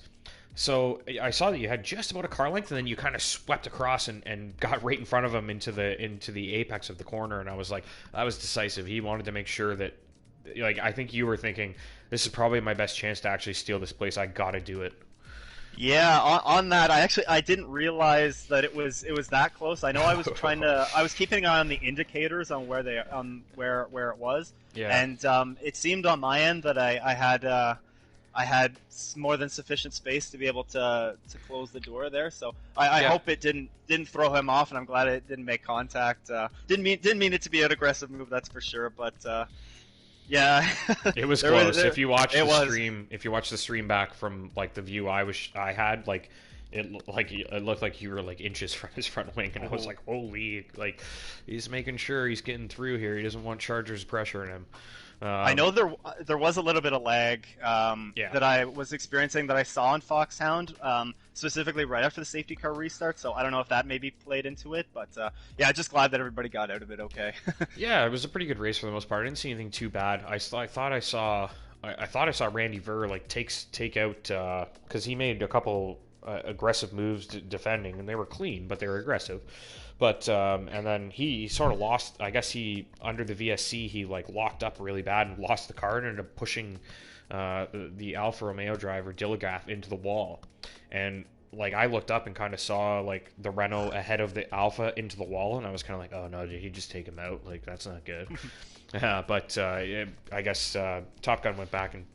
So I saw that you had just about a car length, and then you kind of swept across and got right in front of him into the apex of the corner, and I was like, that was decisive. He wanted to make sure that, like, I think you were thinking, this is probably my best chance to actually steal this place. I gotta do it. Yeah, on that, I didn't realize that it was that close. I know I was I was keeping an eye on the indicators on where it was. Yeah. And it seemed on my end that I had more than sufficient space to be able to close the door there. So I hope it didn't throw him off, and I'm glad it didn't make contact. Didn't mean it to be an aggressive move, that's for sure, but yeah, it was close. If you watch the stream back from like the view I had, like it looked like you were like inches from his front wing, and I was like, holy, like he's making sure he's getting through here. He doesn't want Chargers pressuring him. I know there was a little bit of lag that I was experiencing that I saw on Foxhound, specifically right after the safety car restart. So I don't know if that maybe played into it, but yeah, just glad that everybody got out of it okay. Yeah, it was a pretty good race for the most part. I didn't see anything too bad. I thought I saw Randy Ver like take out because he made a couple aggressive moves defending, and they were clean, but they were aggressive. But and then he sort of lost. I guess he under the VSC he like locked up really bad and lost the car and ended up pushing the Alfa Romeo driver Dilligaff into the wall. And like I looked up and kind of saw like the Renault ahead of the Alfa into the wall, and I was kind of like, oh no, did he just take him out? Like that's not good. But I guess Top Gun went back and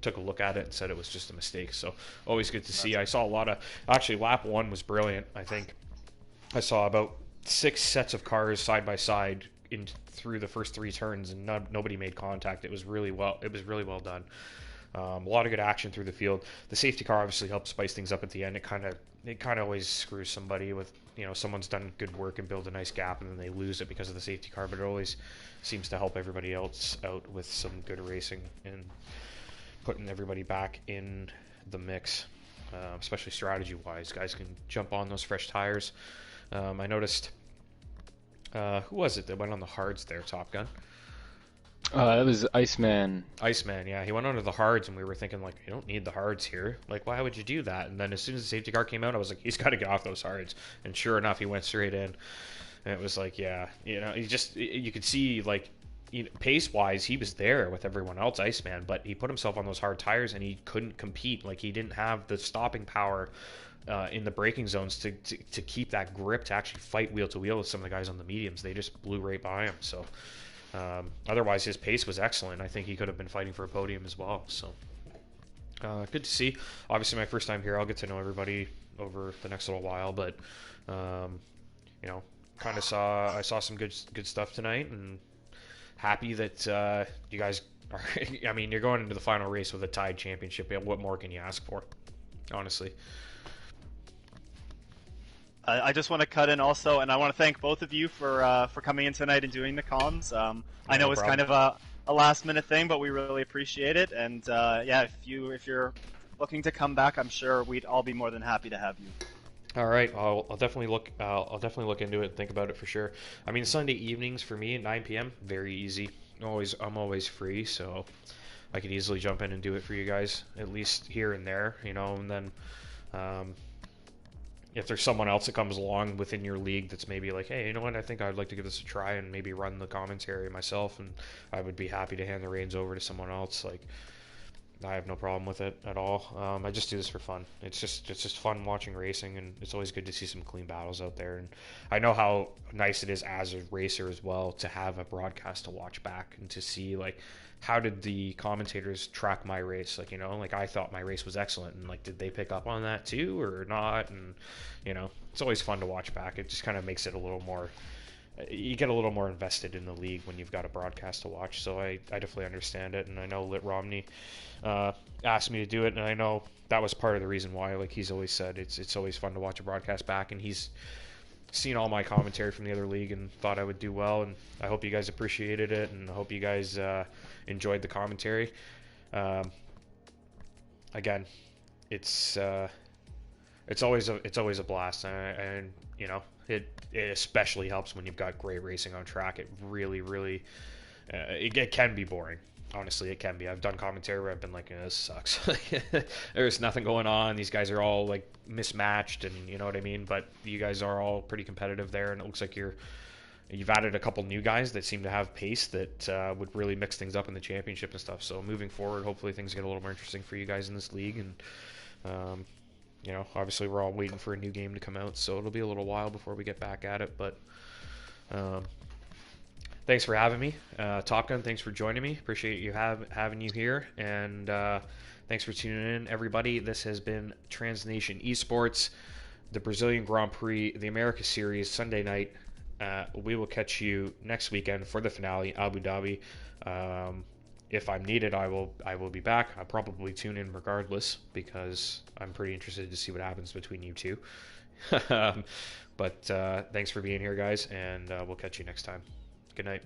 took a look at it and said it was just a mistake. So always good to see. I saw a lot of actually lap 1 was brilliant. I think I saw about 6 sets of cars side by side in through the first 3 turns, and nobody made contact. It was really well done. A lot of good action through the field. The safety car obviously helps spice things up at the end. It kind of always screws somebody with, someone's done good work and build a nice gap and then they lose it because of the safety car, but it always seems to help everybody else out with some good racing and putting everybody back in the mix, especially strategy wise. Guys can jump on those fresh tires. I noticed who was it that went on the hards there? Top Gun. That was Iceman. Iceman, yeah. He went onto the hards, and we were thinking, like, you don't need the hards here. Like, why would you do that? And then as soon as the safety car came out, I was like, he's got to get off those hards. And sure enough, he went straight in. And it was like, yeah, you could see, like, pace-wise, he was there with everyone else, Iceman, but he put himself on those hard tires, and he couldn't compete. Like, he didn't have the stopping power in the braking zones to keep that grip to actually fight wheel-to-wheel with some of the guys on the mediums. They just blew right by him, so... otherwise, his pace was excellent. I think he could have been fighting for a podium as well. So, good to see. Obviously, my first time here. I'll get to know everybody over the next little while. But, kind of I saw some good stuff tonight, and happy that you guys are. I mean, you're going into the final race with a tied championship. What more can you ask for? Honestly. I just want to cut in also, and I want to thank both of you for coming in tonight and doing the comms. I know it's kind of a last minute thing, but we really appreciate it. And if you're looking to come back, I'm sure we'd all be more than happy to have you. All right, I'll definitely look. I'll definitely look into it and think about it for sure. I mean, Sunday evenings for me at 9 p.m. very easy. I'm always free, so I could easily jump in and do it for you guys, at least here and there, and then. If there's someone else that comes along within your league that's maybe like, hey, you know what, I think I'd like to give this a try and maybe run the commentary myself, and I would be happy to hand the reins over to someone else. Like, I have no problem with it at all. I just do this for fun. It's just fun watching racing, and it's always good to see some clean battles out there. And I know how nice it is as a racer as well to have a broadcast to watch back and to see, like, how did the commentators track my race? Like, like I thought my race was excellent, and like, did they pick up on that too or not? And it's always fun to watch back. It just kind of makes it a little more. You get a little more invested in the league when you've got a broadcast to watch. So I definitely understand it, and I know Lit Romney asked me to do it, and I know that was part of the reason why. Like he's always said, it's always fun to watch a broadcast back, and he's seen all my commentary from the other league and thought I would do well, and I hope you guys appreciated it, and I hope you guys enjoyed the commentary. Again, it's always a blast, and it especially helps when you've got great racing on track. It really it can be boring. Honestly, it can be. I've done commentary where I've been like, this sucks. There's nothing going on. These guys are all like mismatched, and you know what I mean? But you guys are all pretty competitive there, and it looks like you've added a couple new guys that seem to have pace that would really mix things up in the championship and stuff. So moving forward, hopefully things get a little more interesting for you guys in this league. And, obviously we're all waiting for a new game to come out, so it'll be a little while before we get back at it. But thanks for having me. Top Gun, thanks for joining me. Appreciate you having you here. And thanks for tuning in, everybody. This has been Transnation Esports, the Brazilian Grand Prix, the America Series, Sunday night. We will catch you next weekend for the finale, Abu Dhabi. If I'm needed, I will be back. I'll probably tune in regardless because I'm pretty interested to see what happens between you two. But thanks for being here, guys, and we'll catch you next time. Good night.